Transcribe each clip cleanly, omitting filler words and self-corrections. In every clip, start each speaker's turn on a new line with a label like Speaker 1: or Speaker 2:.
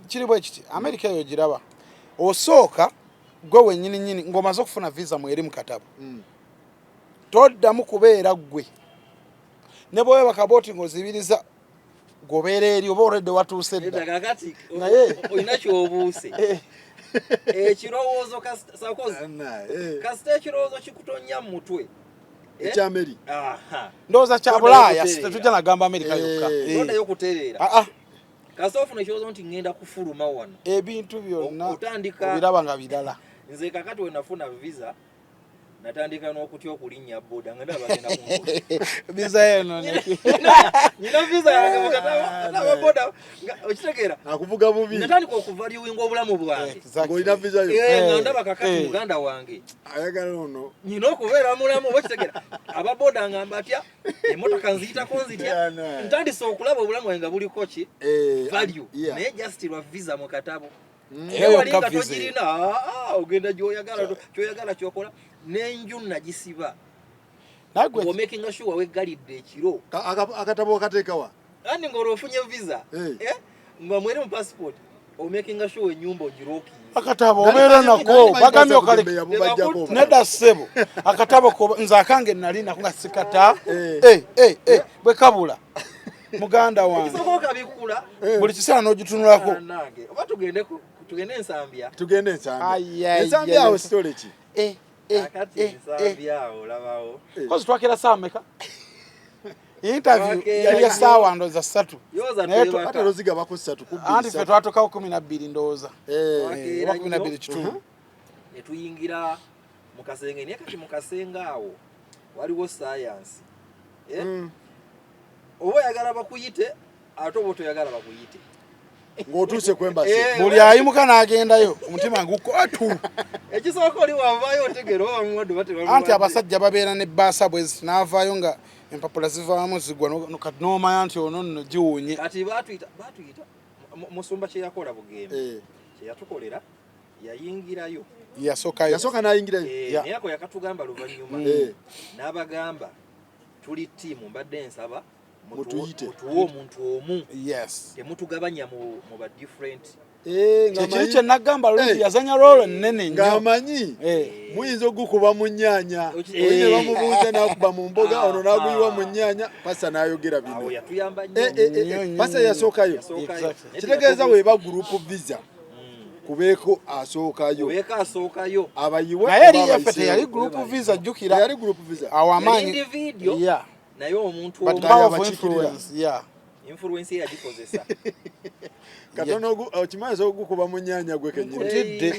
Speaker 1: kiri bwe kiti America yo giraba osooka gwe wennyini nnyini ng'omaze okufuna visa mweri mu katabo toddamu kubeera gwe ne bwe bakabooti ng'ozibiriza gobeera eri oba olwedde watuuse dda
Speaker 2: kakati olina kyobuuse ekirowoozo kasita ekirowoozo kikutonya mu mutwe
Speaker 3: ekyameri
Speaker 1: ndowooza kya bulaaya tetujja nagamba Amerika yokka
Speaker 2: ondayo okutereera kasita ofuna ekirowoozo nti ngenda kufuluma wano
Speaker 1: ebintu byonna obiraba nga birala
Speaker 2: nze kakati we nafuna visa natandika n'okutya okulinnya boda nga ndaba bagenda
Speaker 1: visa eno
Speaker 2: nyina visa yange mukataba boda okitegeera
Speaker 3: akuvuga bubi
Speaker 2: natandika okuvaluinga obulamu bwange
Speaker 3: ng'olina visa yo
Speaker 2: nga ndaba kakati muganda wange
Speaker 3: ayagala ono
Speaker 2: nyina okubeera mulamu okitegeera ababoda ngamba atya emmotoka nziyitako nzitya ntandise okulaba obulamu bwange nga buliko ki value naye just lwa visa mu katabo ewalinga togirina ogenda gyoyagala kyokola n'enju nagisiba ng'omakinga sure weggalidde ekiro
Speaker 3: akatabo okateekawa
Speaker 2: kandi ng'olwofunye visa nga mwere mu passport omakinga sure ennyumba ogirookinga
Speaker 1: akatabo obeera nako bagambye okaleke nedda ssebo akatabo nze akange nali nako nga sikata bwe kabula muganda wange buli kiseera n'ogitunulako
Speaker 2: oba tugende ensambya
Speaker 3: ensambya awo sitole ki
Speaker 2: akati ensambya awo labawo
Speaker 1: kozi twakera saa meka interview yali ya saawa ndowooza 3
Speaker 3: ate loziga bako 3
Speaker 1: anti ffe twatokawo 12 ndowooza 12 kitundu
Speaker 2: ne tuyingira mu kasenge naye kati mu kasenge awo waliwo science oba oyagala bakuyite ate oba toyagala bakuyite
Speaker 3: ng'otuuse kwembasi
Speaker 1: buli ayimuka n'agendayo omutima gukwatu
Speaker 2: ekisooka oli wavaayo otegera oba muwadde bateba
Speaker 1: anti abasajja babeera ne bbaasa bwezi n'avaayo nga empapula zivaamu zigwa kati n'omanya nti ono nno giwunye
Speaker 2: kati batuyita musumba kye yakola bugembe kye yatukolera yayingirayo
Speaker 3: yasooka n'ayingirayo
Speaker 2: naye ako yakatugamba luvannyuma n'abagamba tuli ttiimu mbadde nsaba mutuwe omuntu omu temutugabanya mu ba different
Speaker 1: kyekiri kye nagamba luli yazanya rolo nnene nnyo
Speaker 3: ng'amanyi muyinza ogukuba mu nnyaanya oli ne bamubuuza n'akuba mu mboga ono n'aguyiwa mu nnyaanya pasa n'ayogera bino pasa yasookayo kitegeeza weeba gurupu visa kubeeko asookayo abayiwa
Speaker 1: naye eri yaffe teyali gurupu visa jjukira
Speaker 3: yali gurupu visa
Speaker 1: awo amaanyi
Speaker 2: naye omuntu influence yagikozesa
Speaker 3: katono okimanyi ogukuba mu nnyaanya gwe kenyini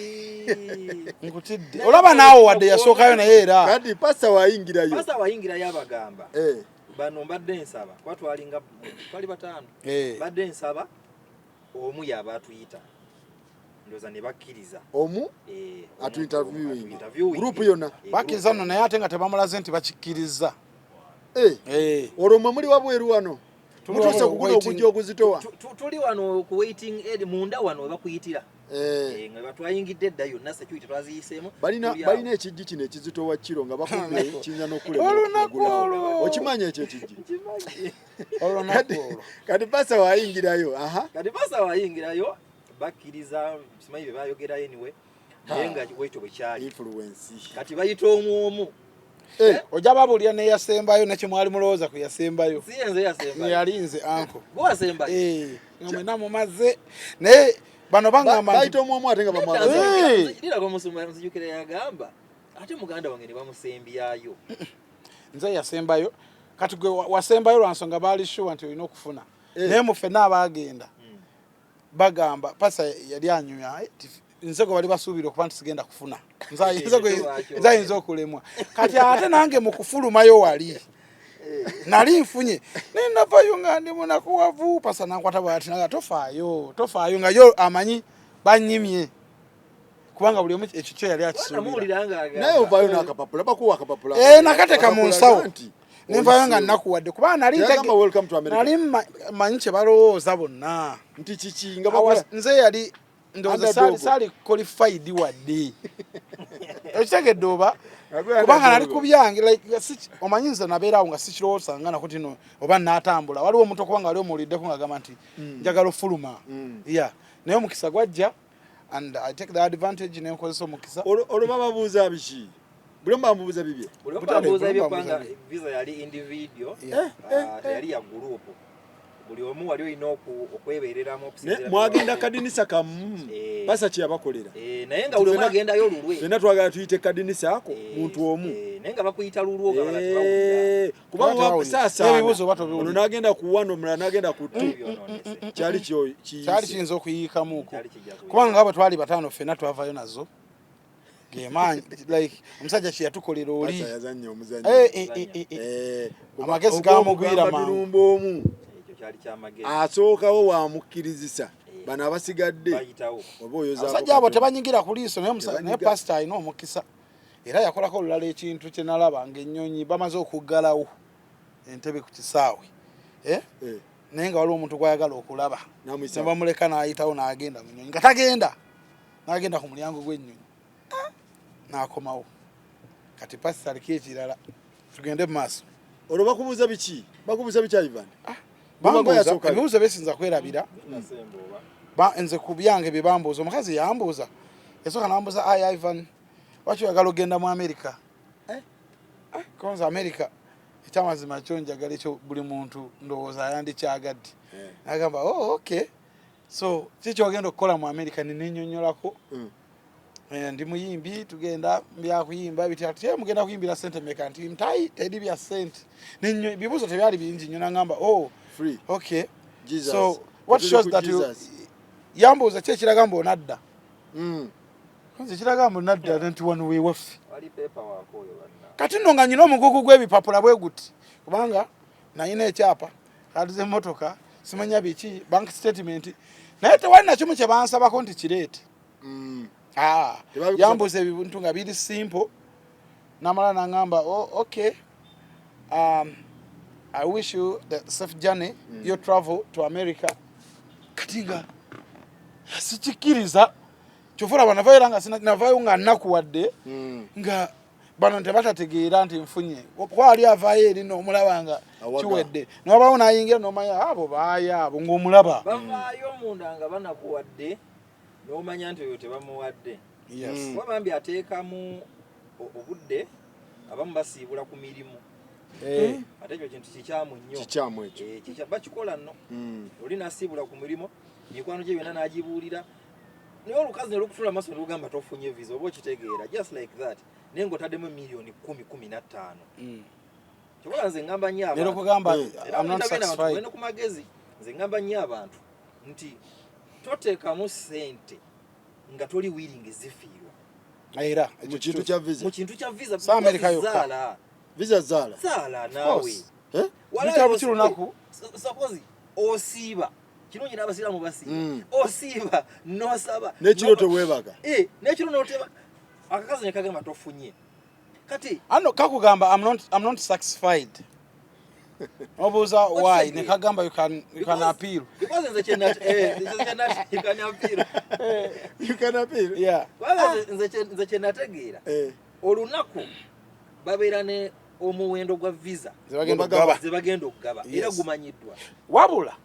Speaker 1: nkutidde olaba naawe wadde yasookayo naye era
Speaker 3: kati pasa wayingirayo
Speaker 2: abagamba bano mbadde nsaba twatwalinga twali bataano mbadde nsaba omu yaba atuyita ndoza ne bakkiriza
Speaker 3: omu atu interviewing group yonna
Speaker 1: bakkiriza nno naye ate nga tebamulaze nti bakikkiriza
Speaker 3: olwo mwe muli wabweru wano mutuse kuguno okujja okuzitowa
Speaker 2: tuli wano ku waiting aid munda wano we bakuyitira nga batwayingidde edda yonna security twaziyiseemu
Speaker 3: balina ekijji kino ekizitowa kiro nga bakubye kinya n'okulema okimanya ekyo ekijji kati pasa wayingirayo bakkiriza simanyi bye bayogera anyway naye nga wekyo bwe kyali kati bayita omu
Speaker 1: ojja babulya neyasembayo nekyemwali mulowooza ku yasembayo yalinze anko nga mwena mumaze naye bano
Speaker 3: bayita omwomu ate nga
Speaker 2: bamwazijukira yagamba ate muganda wange ne bamusembyayo
Speaker 1: nze yasembayo kati gwe wasembayo lwa nsonga baali shuwa nti olina okufuna naye muffe n'abaagenda bagamba pasa yali anyuya nze gwe bali basuubira okuba nti sigenda kufuna nzayinza okulemwa kati ate nange mu kufulumayo wali nali nfunye nenavayo nga ndi munakuwavu pasa nankwata bwati naga tofaayo nga yo amanyi banyimye kubanga buli omu ekyo kyo yali akisuubira
Speaker 3: naye ovayo n'akapapula bakuwa akapapula
Speaker 1: nakateka mu nsawo nenvayo nga nnakuwadde kubanga nali manyi kye balowooza bonna
Speaker 3: nti kiki
Speaker 1: nze yali ndowooza saali qualified wadde okitegedde oba kubanga nali ku byange omanyi nze nabeerawo nga sikirowooza nga nako tino oba naatambula waliwo omuntu okubanga wali omuwuliddeko nga agamba nti njagala ofuluma naye omukisa gwajja and I take the advantage ne nkozesa omukisa
Speaker 3: olwo bababuuza biki buli bamubuuza bibye
Speaker 2: buli bamubuuza bibye kubanga visa yali individual yali ya group buli omu wali olina okwebereramu okusinzira
Speaker 3: mwagenda kadinisa kamu basa kye yabakolera
Speaker 2: naye nga buli omu agendayo lulwe
Speaker 3: fenna twagala tuyite kadinisa ako muntu omu
Speaker 2: naye nga bakuyita lulwo nga balatu
Speaker 3: kubanga sasa
Speaker 1: ebibuzo
Speaker 3: ono n'agenda ku wano omulala n'agenda ku tu kyali
Speaker 1: kiyinza okuyiikamuuko kubanga abo twali bataano fenna twavayo nazo gemanyi like omusajja kye yatukolera oli
Speaker 3: yazannya omuzanyi
Speaker 1: amagezi gamugwira
Speaker 3: tulumba omu asookawo wamukkirizisa bano abasigadde
Speaker 1: abasajja abo tebanyingira ku liiso naye pasita alina omukisa era yakolako olulala ekintu kye nalaba ng'ennyonyi bamaze okuggalawo entebe ku kisaawe naye nga waliwo omuntu gwayagala okulaba nebamuleka n'ayitawo n'agenda mu nnyonyi nga tagenda n'agenda ku mulyango gw'ennyonyi n'akomawo kati pasita aliko ekirala tugende mu maaso
Speaker 3: olwo bakubuuza biki Ivan
Speaker 1: ebibuuzo besinza kwerabira nze ku byange bye bambuuza omukazi yambuuza esooka nambuuza Ivan lwaki oyagala ogenda mu America konza America ekyamazima kyo njagala ekyo buli muntu ndowooza yandikyagadde nagamba okay so kiki ogenda okukola mu America ninennyonnyolako ndi muyimbi tugenda byakuyimba bitya mugenda kuyimbira sente meka nti mtayi tedi bya sente bibuuzo tebyali bingi nnyo nagamba
Speaker 3: free
Speaker 1: okay
Speaker 3: Jesus.
Speaker 1: So what shows that you yambuuza kye kiraga mbu onadda konze kiraga mbu onadda nti wano weewaffe kati nno nga nyina omugugu gw'ebipapula bwe guti kubanga nayina ekyapa kaadi z'emmotoka simanya biki bank statement naye tewali nakimu kye bansabako nti kireete yambuuza ebintu nga biri simple namala nangamba okay I wish you the safe journey your travel to America katinga sichikiriza chofura banavaira nga sinavayo nga nakuwadde nga bano tebatategeera nti mfunye kwali avaye eri n'omulabanga kiwedde n'obawo n'ayingira n'omanya abo baaya abo ng'omulaba
Speaker 2: bavaayo munda nga banakuwadde n'omanya nti oyo tebamuwadde wabambi ateekamu obudde abamu basiibula ku mirimu ate ekyo kintu kikyamu nnyo bakikola nno oli nasiibula ku mirimu mikwano gye byonna n'agibuulira naye olukazi ne lukutula amaaso ne lugamba tofunye visa oba okitegeera just like that naye ng'otaddemu miliyoni 10-15 kyobola nze ngamba nnyo abantu ku magezi nze ngamba nnyo abantu nti toteekamu ssente nga toli wiringi zifiirwa
Speaker 1: era
Speaker 3: mu
Speaker 2: kintu kya visa
Speaker 1: sa America yokka
Speaker 3: visa
Speaker 2: zaala naawe
Speaker 1: lunaku
Speaker 2: suppose osiiba kirungi n'abasiraamu basiiba osiiba n'osaba
Speaker 3: n'ekiro teweebaga
Speaker 2: n'ekiro n'oteba akakazi ne kagamba tofunye kati
Speaker 1: ano kakugamba I'm not satisfied obuuza why ne kagamba you can appeal
Speaker 2: because nze you can appeal
Speaker 1: yeah
Speaker 2: nze kyenategeera olunaku babeera ne omuwendo gwa visa zebagenda okugaba era gumanyiddwa
Speaker 1: wabula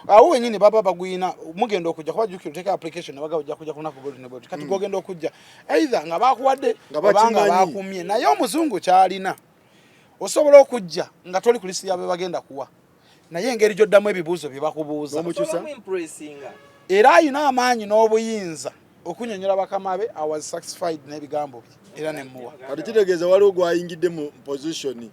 Speaker 1: awo wenyini baba bagwina mugenda okujja kuba jukira oteka application nebaga ojja kujja kunaku golden boat kati gogenda okujja either nga bakuwadde obanga bakumye naye omuzungu kyalina osobola okujja nga toli ku lisi yabe bagenda kuwa naye engeri gyoddamu ebibuuzo bye bakubuuza era ayina amaanyi n'obuyinza okunyonyola bakama be I was satisfied n'ebigambo bye era nemuwa
Speaker 3: kati kitegeeza waliwo gwayingidde mu position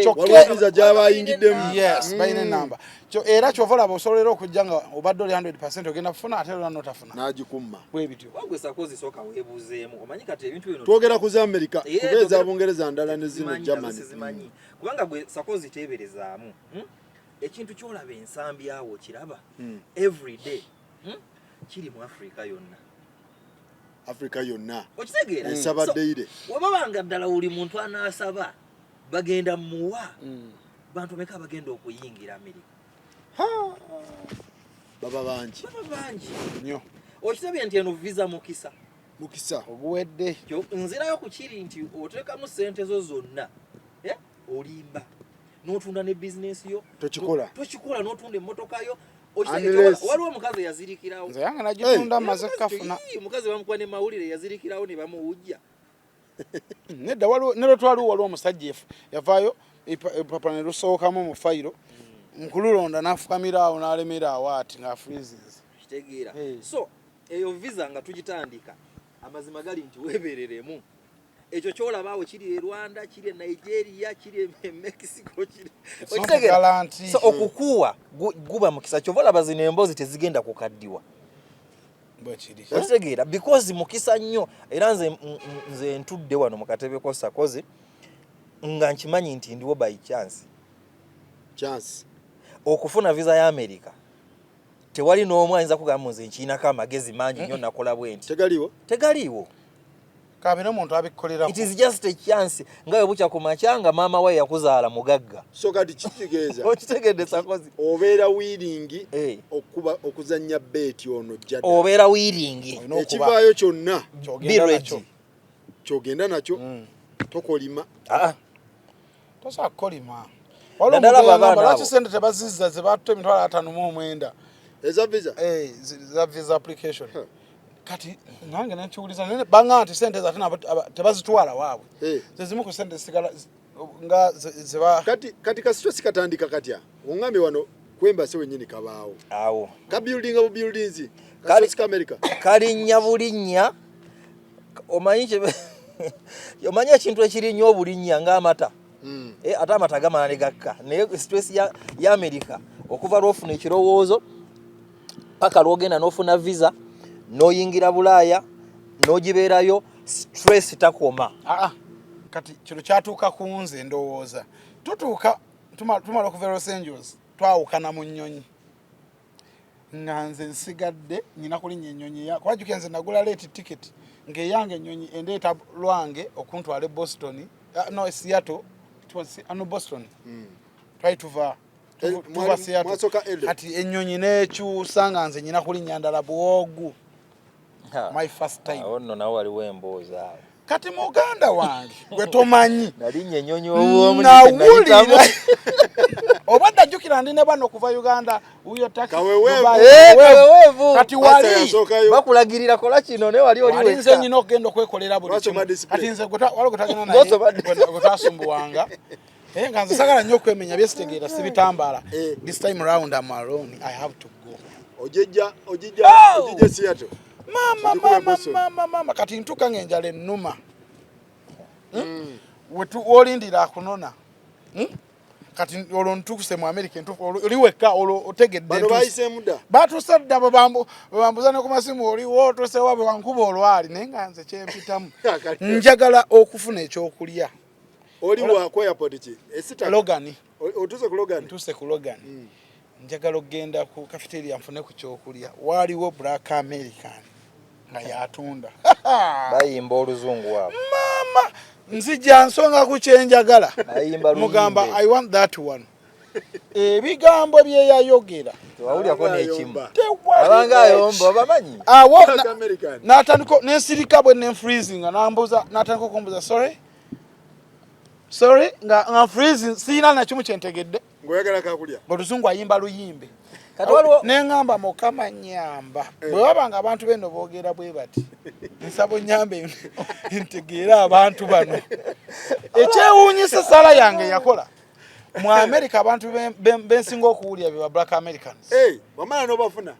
Speaker 1: kyokka
Speaker 3: gy'abayingiddemu
Speaker 1: yes bayina enamba era kyovola osobolera okujja nga obadde oli 100% ogenda kufuna ate era notafuna
Speaker 3: n'agikumma
Speaker 1: bwe bityo
Speaker 2: wagwe sakozi sooka weebuuzeemu omanyi kati ebintu bino
Speaker 3: twogera ku America kubeeza Bungereza ndala ne zino Germany
Speaker 2: kubanga gwe sakozi teeberezaamu ekintu kyolaba ensambi awo kiraba every day kiri mu Africa yonna okitegeera
Speaker 3: ensabaddeire
Speaker 2: wababanga ddala oli muntu anaasaba bagenda muwa bantu meka bagenda okuyingira America
Speaker 3: baba bangi
Speaker 1: nnyo
Speaker 2: okitabye nti eno visa mukisa
Speaker 1: oguwedde
Speaker 2: nzirayo ku kiri nti oteekamu ssente zo zonna olimba n'otunda ne bizinesi yo
Speaker 3: tokikola
Speaker 2: n'otunda emmotoka yo waliwo omukazi yazirikirawo
Speaker 1: nze yange nagitunda maze kafuna
Speaker 2: omukazi bamukuba ne mawulire yazirikirawo ne bamuwujja
Speaker 1: nedda nero twaliwo waliwo omusajja yavaayo epapa ne lusookamu mu fayiro nkululonda n'afukamira awo n'alemera awo ati ng'afrizinze
Speaker 2: kitegeera so eyo visa nga tugitandika amazima gali nti weebereremu ekyo kyolabaawo kiri e Rwanda kiri e Nigeria kiri e Mexico kiri okitegeera so okukuwa guba mukisa kyova olaba zino emboozi tezigenda kukaddiwa okitegeera because mukisa nnyo era nze ntudde wano mu katebe ko Sakozi nga nkimanyi nti ndiwo by chance okufuna visa ya America tewali n'omu ayinza kugamba nze nkiinako amagezi mangi nnyo nakola bwenti tegaliiwo kabina omuntu abikkolera it is just a chance nga we bukya ku makyanga maama we yakuzaala mugagga
Speaker 3: so kati kitegeeza
Speaker 2: okitegedde Sakozi
Speaker 3: obeera wiiringi okuzannya beeti ono jjadda
Speaker 2: obeera wiiringi
Speaker 3: ekivaayo kyonna kyogenda nakyo tokolima
Speaker 1: tosa kolima lwaki sente tebazizza ze batutte emitwalo 59
Speaker 3: eza visa
Speaker 1: za visa application kati nange nekiwuliza banga nti sente zate tebazitwala waabwe zezimu ku sente sigala nga zeba
Speaker 3: kati kasitwe sikatandika katya ongambye wano kwembase wennyini kabaawo
Speaker 2: awo
Speaker 3: ka building abo buildings kasitwe America
Speaker 2: kalinnya bulinnya omanyi ekintu ekiri nnyo obulinnya ng'amata ate amata gamala ne gakka naye stress ya America okuva lwofuna ekirowoozo paka lwogenda n'ofuna visa noyingira Bulaaya nogibeerayo stress takoma
Speaker 1: kati kino kyatuuka ku nze ndowooza tutuuka tumala okuva Los Angeles twawukana mu nnyonyi nga nze nsigadde nyina kulinnya ennyonyi kwajuka nze nagula late ticket ng'eyange ennyonyi endeeta lwange okuntwala e Boston Seattle Boston twali tuva Seattle kati ennyonyi n'ekyusa nga nze nyina kulinnya ndala bwogu my first time
Speaker 2: ono nawe waliwo emboozi awo
Speaker 1: kati muganda wange gwe tomanyi
Speaker 2: nalinnya ennyonyi owomu
Speaker 1: nawulira obadde ajjukira ndi ne bano okuva Uganda uyo kati wali
Speaker 2: bakulagirira kola kino ne wali oli
Speaker 1: wekka nze nyina okugenda okwekolera buli kimu kati nze waliwo gutagenda naye gwetasumbuwanga nga nze sagala nnyo okwemenya byesitegeera sibitambaala this time round I'm alone I have to go
Speaker 3: ojejja Seattle
Speaker 1: mama kati ntuka ng'enjala ennuma olindira akunona kati olwo ntukuse mu America oli wekka olwo otegedde batuuse dda bambuza ne ku masimu oliwo otuse wabe wankuba olwali naye nga nze kyempitamu njagala okufuna ekyokulya
Speaker 3: oli wa ku airport ki
Speaker 1: Logan
Speaker 3: otuse ku Logan
Speaker 1: ntuse ku Logan njagala okgenda ku cafeteria nfune ku kyokulya waliwo Black American nga yatunda
Speaker 2: bayimba oluzungu wabo
Speaker 1: mama nzija nsonga ku kyenjagala mugamba I want that one ebigambo bye yayogera
Speaker 2: wawulyako n'ekimu abanga ayomba bamanyi
Speaker 1: n'atandika n'ensirika bwe n'enfreezing n'ambuza n'atandika okumbuza sorry nga freezing sina na kimu kyentegedde
Speaker 3: ngoyagala kakulya
Speaker 1: oluzungu ayimba luyimbe neŋŋamba Mukama nyamba bwe wabanga abantu beno boogera bwe bati nsabo nyambe ntegeera abantu bano ekyewuunyisa sala yange yakola mu America abantu bensinga okuwulira be ba Black Americans
Speaker 3: wamala n'obafuna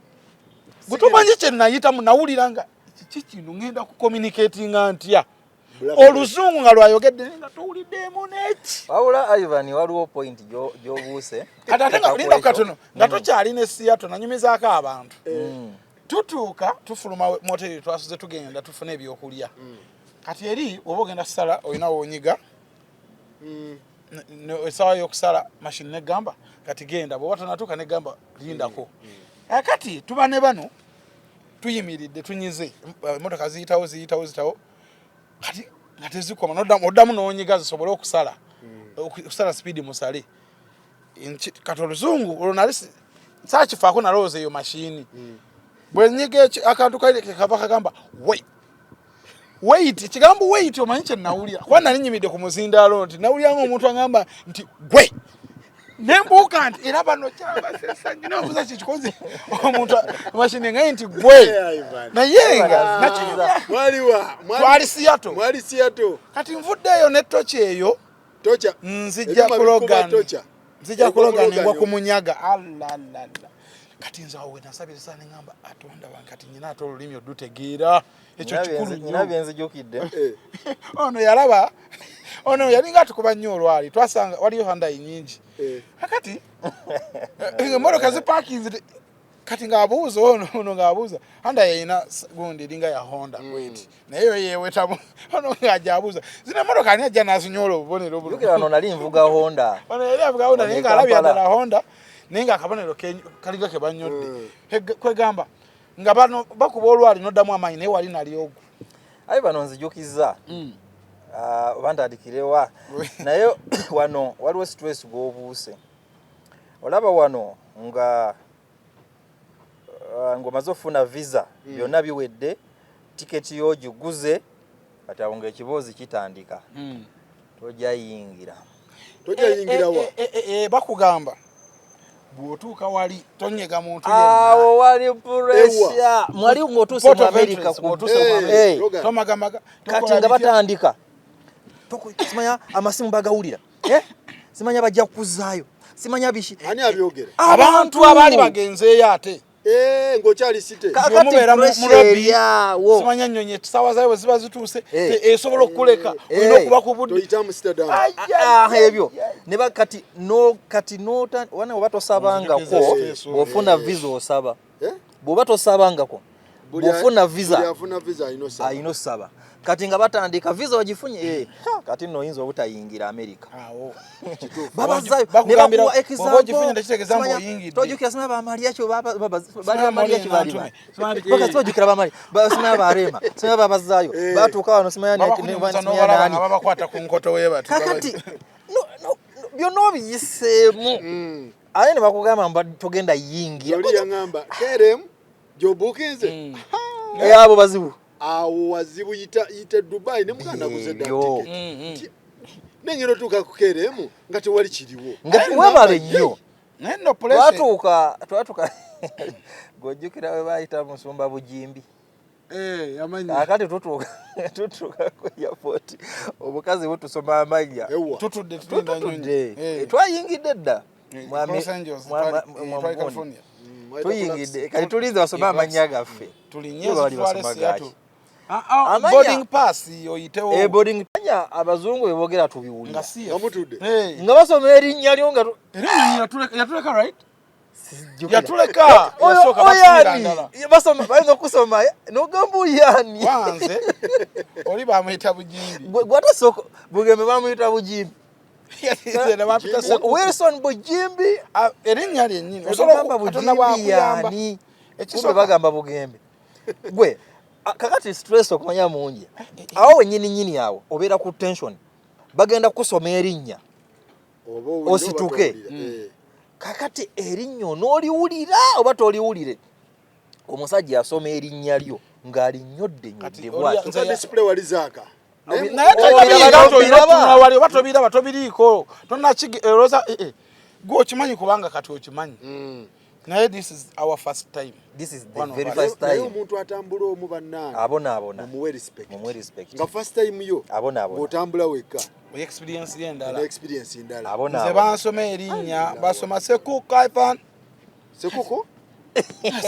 Speaker 1: gutumanyi kye nayitamu nawulira nga kiki kino ngenda ku communicatinga ntya oluzungu nga lwayogedde nga towuliddemu neki
Speaker 2: wabula Ivan waliwo point gy'obuuse
Speaker 1: kati linda katono nga tukyalina Seattle nanyumizaako abantu tutuuka tufuluma moteri twasuze tugenda tufuna ebyokulya kati eri oba ogenda kusala olina wonyiga esawa y'okusala mashini negamba kati genda bw'oba tonatuuka negamba lindako kati tuba ne bano tuyimiridde tunyize emotoka ziyitawo kati nga tezikoma oddamu n'onyiga zisobole okusala speed musale kati oluzungu olwo nali saakifaako nalowooza eyo mashini bwe nyiga akantu kava kagamba wait kigambo wait omanyi kye nawulira kuba nali nyimidde ku muzindaalo nti nawulira ng'omuntu agamba nti gwe nembuuka nti era bano kyaba sesanyu nobuuza kikikoze omuntu mashini ngai nti gwe naye nga nakinyumya twali Seattle kati nvuddeeyo ne tochi eyo nzija kuloga nengwa kumunyaga alalala kati nze awo nasabira sana ngamba atonda wange kati nyina ate olulimi odutegeera ekyo kikulu
Speaker 2: nnyo benzijukidde
Speaker 1: ono yalaba ono yalinga tukuba nnyo olwali twasanga waliyo Hyundai nyingi kati emotoka ziparkinze kati ngaabuuza ono ngaabuuza Hyundai yayina gundi linga ya Honda bweti naye yewetamu ono ngaajabuuza zino emotoka ani ajja nazinyola obubonero obulungi
Speaker 2: yukira ono nali nvuga Honda
Speaker 1: ono yali avuga Honda naye ngaalabya ddala Honda ninga akabonero kalinga ke banyodde kwegamba nga bano bakuba olwali noddamu amaanyi naye wali nali ogu
Speaker 2: ayi bano nzijukiza bandaadikirewa naye wano waliwo stress gwobuuse olaba wano nga ngomaze ofuna visa byonna biwedde tiketi yo giguze kati awo ng'ekiboozi kitandika tojayingira
Speaker 1: bakugamba bw'otuuka wali tonyega muntu
Speaker 2: awo wali pressure mwali ng'otuuse mu America
Speaker 1: tomagamaga
Speaker 2: kati nga batandika simanya amasimu bagawulira simanya bajja kukuzaayo simanya bishi
Speaker 3: ani abyogera
Speaker 1: abantu abali bagenzeeyo ate
Speaker 3: ngokyali site
Speaker 1: omubeera mu lobby simanya nnyonyi sawa zayo ziba zituuse esobola okukuleka olina okuba ku budde
Speaker 3: toyita Amsterdam
Speaker 2: ebyo ne bakati wana bwe batosabangako bw'ofuna visa osaba bw'oba tosabangako bw'ofuna visa ayina osaba kati nga batandika visa wagifunye kati nno oyinza obutayingira America babazayo ne bakuwa example tojukira simanya bamaliya kyo bamaliya kyo baliba baka tojukira bamaliya simanya barema simanya babazaayo batuuka wano simanya nani
Speaker 1: babakwata ku nkoto webatu
Speaker 2: kakati byonna obiyiseemu aye ne bakugamba mba togenda yingira
Speaker 3: oli yangamba kerem jobukinze
Speaker 2: abo bazibu
Speaker 3: awo wazibu yita Dubai ne muganda kuzedda ticket nengero tuka kukeremu ngati wali kiriwo
Speaker 2: ngati webale nnyo
Speaker 1: nendo place
Speaker 2: twatuka gojukira we bayita Musumba Bujimbi
Speaker 3: yamanyi
Speaker 2: akati tutuka ku airport obukazi butusoma amanya
Speaker 1: tutudde tulinda nyonyi
Speaker 2: twayingidde dda
Speaker 1: Los Angeles California
Speaker 2: tuyingidde kati tulize basoma amanya gaffe
Speaker 1: tulinye Seattle boarding pass oyitewo
Speaker 2: boarding tanya abazungu bebogera tubiwulira
Speaker 3: ngamutudde
Speaker 2: nga basoma erinnya lyo nga
Speaker 1: yatuleka right yatuleka yasoka basirandala
Speaker 2: basoma bayinza okusoma nogamba oyani
Speaker 1: wanze oli bamuyita Bujimbi
Speaker 2: gwatasoko Bugembe bamuyita Bujimbi Wilson Bujimbi
Speaker 1: erinnya lyennyini
Speaker 2: osobola Bujimbi yani ekyo bagamba Bugembe gwe kakati stress okumanya mungi awo nyini awo obeera ku tension bagenda kusoma erinnya osituke kakati erinnya n'oliwulira oba toliwulire omusajja asoma erinnya lyo ng'alinyodde nyodde bwatyo
Speaker 3: display walizaaka
Speaker 1: wali batobiraba tobiriiko tonakiroza gwe okimanyi kubanga kati okimanyi naye this is our first time
Speaker 2: this is the very first time
Speaker 3: omuntu atambula omu bannange
Speaker 2: abona
Speaker 3: mumuwe respect
Speaker 2: nga
Speaker 3: first time yo
Speaker 2: abona
Speaker 3: otambula weka
Speaker 1: experience yendala
Speaker 2: abona
Speaker 1: nze bansoma erinnya basoma Sekuko Ivan
Speaker 3: Sekuko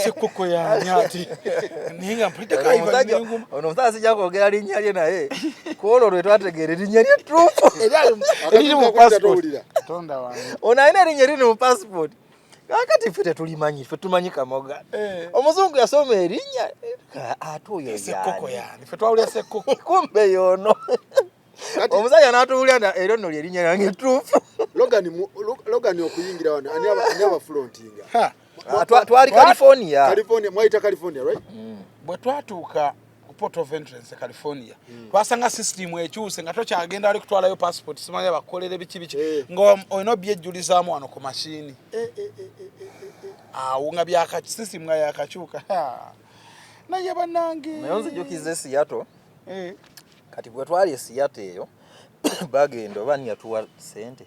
Speaker 1: Sekuko ya nyati ninga mpiteka Ivan
Speaker 2: ono mtasi jako ogera linnya lye naye kuolo lwe twategeera linnya lye trufu
Speaker 1: eriri mu passport tonda wange
Speaker 2: ona ina linnya lino mu passport kakati fete tulimanyi fete tumanyi kamoga omuzungu yasoma erinnya atoyo
Speaker 1: Sekuko yani fete twawulya Sekuko
Speaker 2: kumbe yono omusajja n'atuwulira era nno lye linnya lyange trufu
Speaker 3: Logan okuyingira wano ani aba frontinga
Speaker 2: twali California
Speaker 3: mwaita California right
Speaker 1: bwe twatuuka ku port of entrance California twasanga system ekyuse nga tokyagenda ali kutwalayo passport simanya bakolere biki nga olina byejjulizaamu wano ku mashini awo nga byaka system nga yakakyuka naye bannange
Speaker 2: naye nzijukize Seattle kati bwe twali Seattle eyo bagenda oba nyatuwa sente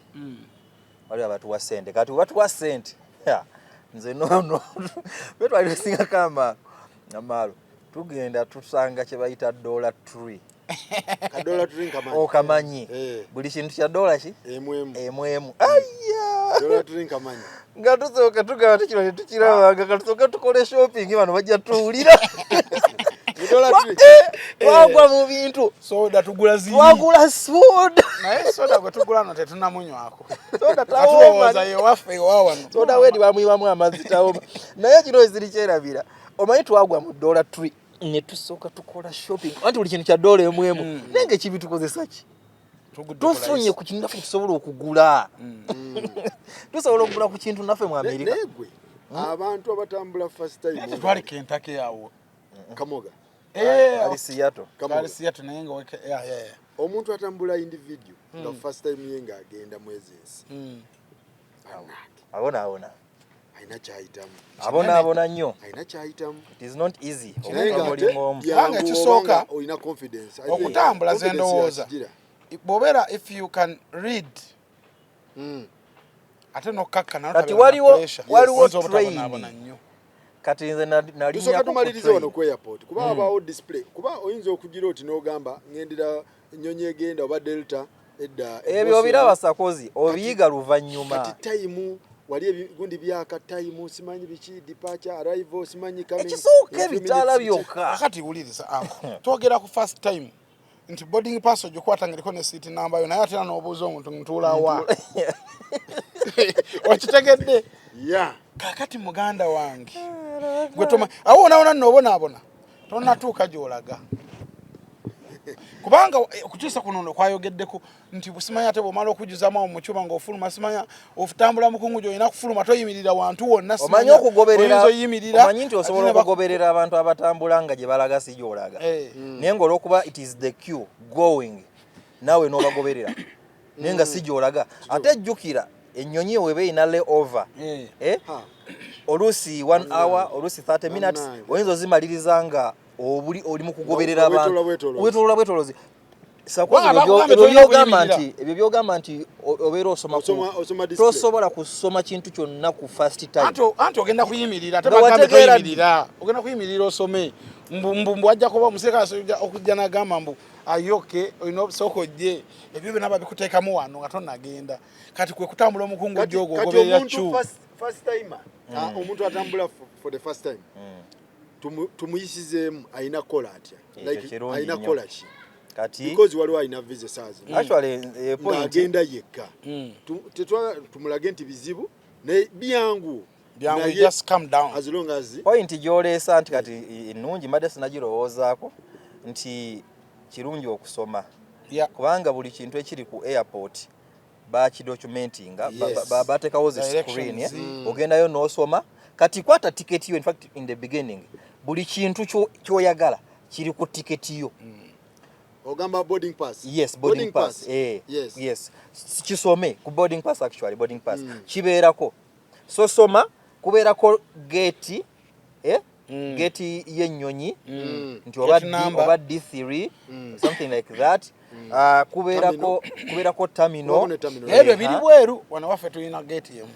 Speaker 2: wali abatuwa sente kati batuwa sente nze no betu alisinga kama amalo tugenda tusanga kye bayita $3
Speaker 3: kadola tulinkamanyi
Speaker 2: okamanyi buli kintu kya dola ki emwemu ayya
Speaker 3: dola tulinkamanyi
Speaker 2: nga tusooka tugamba tekino tetukirabanga katusooka tukole shopping bano bajja tuwulira twagwa mu bintu
Speaker 1: soda tugula ziri
Speaker 2: twagula soda
Speaker 1: naye soda gwe tugula no tetunamunywako
Speaker 2: soda
Speaker 1: tawoma ye waffe wawano
Speaker 2: soda wedi bamwiwamu amazzi tawoma naye kino eziri kyerabira omanyi twagwa mu $3 ne tusooka tukola shopping anti buli kintu kya dola emwemu nenge kibi tukozesa ki tufunye ku kintu naffe tusobola okugula tusobola okugula ku kintu naffe mu Amerika
Speaker 3: negwe abantu abatambula first time
Speaker 1: twali Kentucky yawo
Speaker 3: Kamoga
Speaker 2: ali Seattle
Speaker 1: naye nga
Speaker 3: omuntu atambula individual nga first time yenga agenda mwezi
Speaker 2: abona
Speaker 3: aina chaitamu
Speaker 2: abona nnyo
Speaker 3: aina chaitamu
Speaker 2: it is not easy
Speaker 1: kubanga kisooka
Speaker 3: olina confidence
Speaker 1: okutambula zendowooza bobera if you can read ate nokkakkana
Speaker 2: kati waliwo training kati nze nali
Speaker 3: tusooka tumalirize wano ku airport kuba abaawo display kuba oyinza okugira oti n'ogamba ngendera ennyonyi egenda oba delta edda
Speaker 2: ebyo biraba sakozi obiyiga luvannyuma
Speaker 3: kati time wali ebigundi byaka time simanyi biki departure arrival simanyi coming
Speaker 2: ekisooka ebitaala byokka
Speaker 1: kati wuliriza anko twogera ku first time nti boarding pass ogikwatangiriko ne seat number yo naye atera n'obuuza omuntu ntuulawa okitegedde kakati muganda wange gwe awo onaona noobonaabona tonatuuka gy'olaga kubanga okukyusa kuno kwayogeddeko nti busimanya ate bw'omala okujuzaamu mu kyuma ng'ofuluma simanya ofutambula mukungu gy'olina kufuluma toyimirira wantu wonna
Speaker 2: omanyi okugoberera omanyi nti osobola okugoberera abantu abatambula nga gye balaga si gy'olaga naye ng'olwokuba it is the queue going naawe n'obagoberera naye nga si gy'olaga ate ejjukira ennyonyi weba eyina layover oluusi 1 hour oluusi 30 minutes oyinza ozimaliriza nga oli mu kugoberera abantu wetolola bwetolozi ebyo byogamba nti obeera osoma tosobola kusoma kintu kyonna ku first time
Speaker 1: anti ogenda kuyimirira tebagambe toyimirira ogenda kuyimirira osome mbu wajja kuba omusirika okujja n'agamba mbu ayoke olina obusooka ojje ebyo byonna babikuteekamu wano nga tonnagenda kati kwe kutambula omukungu gyogo ogoberera cu
Speaker 3: omuntu atambula for the first time tumuyisizeemu ayina kola atya ayina kola ki
Speaker 2: kati
Speaker 3: because waliwo ayina visa saazi
Speaker 2: actually
Speaker 3: agenda yekka tumulage nti bizibu naye byangu
Speaker 1: just come down
Speaker 3: as long as
Speaker 2: point gy'oleesa nti kati ennungi mbadde sinagirowoozaako nti kirungi okusoma kubanga buli kintu ekiri ku airport bakidocumentinga bateekawo zi screen ogendayo n'osoma kati kwata tiketi yo in fact in the beginning buli kintu kyoyagala kiri ku tiketi yo
Speaker 3: ogamba boarding pass
Speaker 2: yes boarding pass yes kisome ku boarding pass actually boarding pass kibeerako so soma kubeerako gate gate y'ennyonyi nti oba D3 something like that kubeerako terminal
Speaker 1: ebyo biri bweru wano waffe tulina gate yemu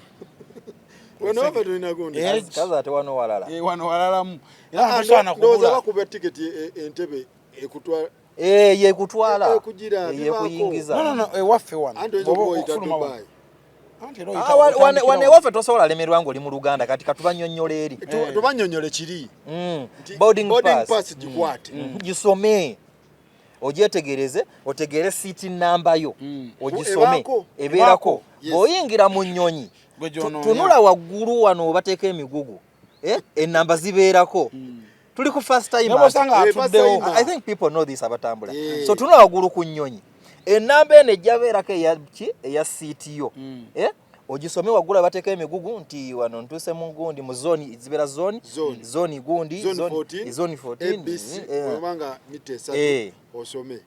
Speaker 3: wano waffe tulina gundi
Speaker 2: kaza ate wano walala
Speaker 1: wano walalamu era tusaana kugula
Speaker 3: bakuba tiketi Entebbe ekutwala
Speaker 2: yekutwala yekuyingiza
Speaker 1: no ewaffe wano
Speaker 2: wane waffe tosobola lemerwa ng'oli mu Luganda kati katubanyonnyola eri
Speaker 3: tubanyonnyole kiri
Speaker 2: boarding
Speaker 3: pass gikwate
Speaker 2: gisome ogyetegereze otegere seat number yo ogisome ebeerako bw'oyingira mu nnyonyi tunula waggulu wano obateeka emigugu ennamba zibeerako tuli ku first time I think people know this abatambula so tunula waggulu ku nnyonyi ennamba eno ejja beerako eya seat yo ogisome waggulu abateeka emigugu nti wano ntuuse mu gundi mu zone zibeera zone gundi zone 14
Speaker 3: obanga mite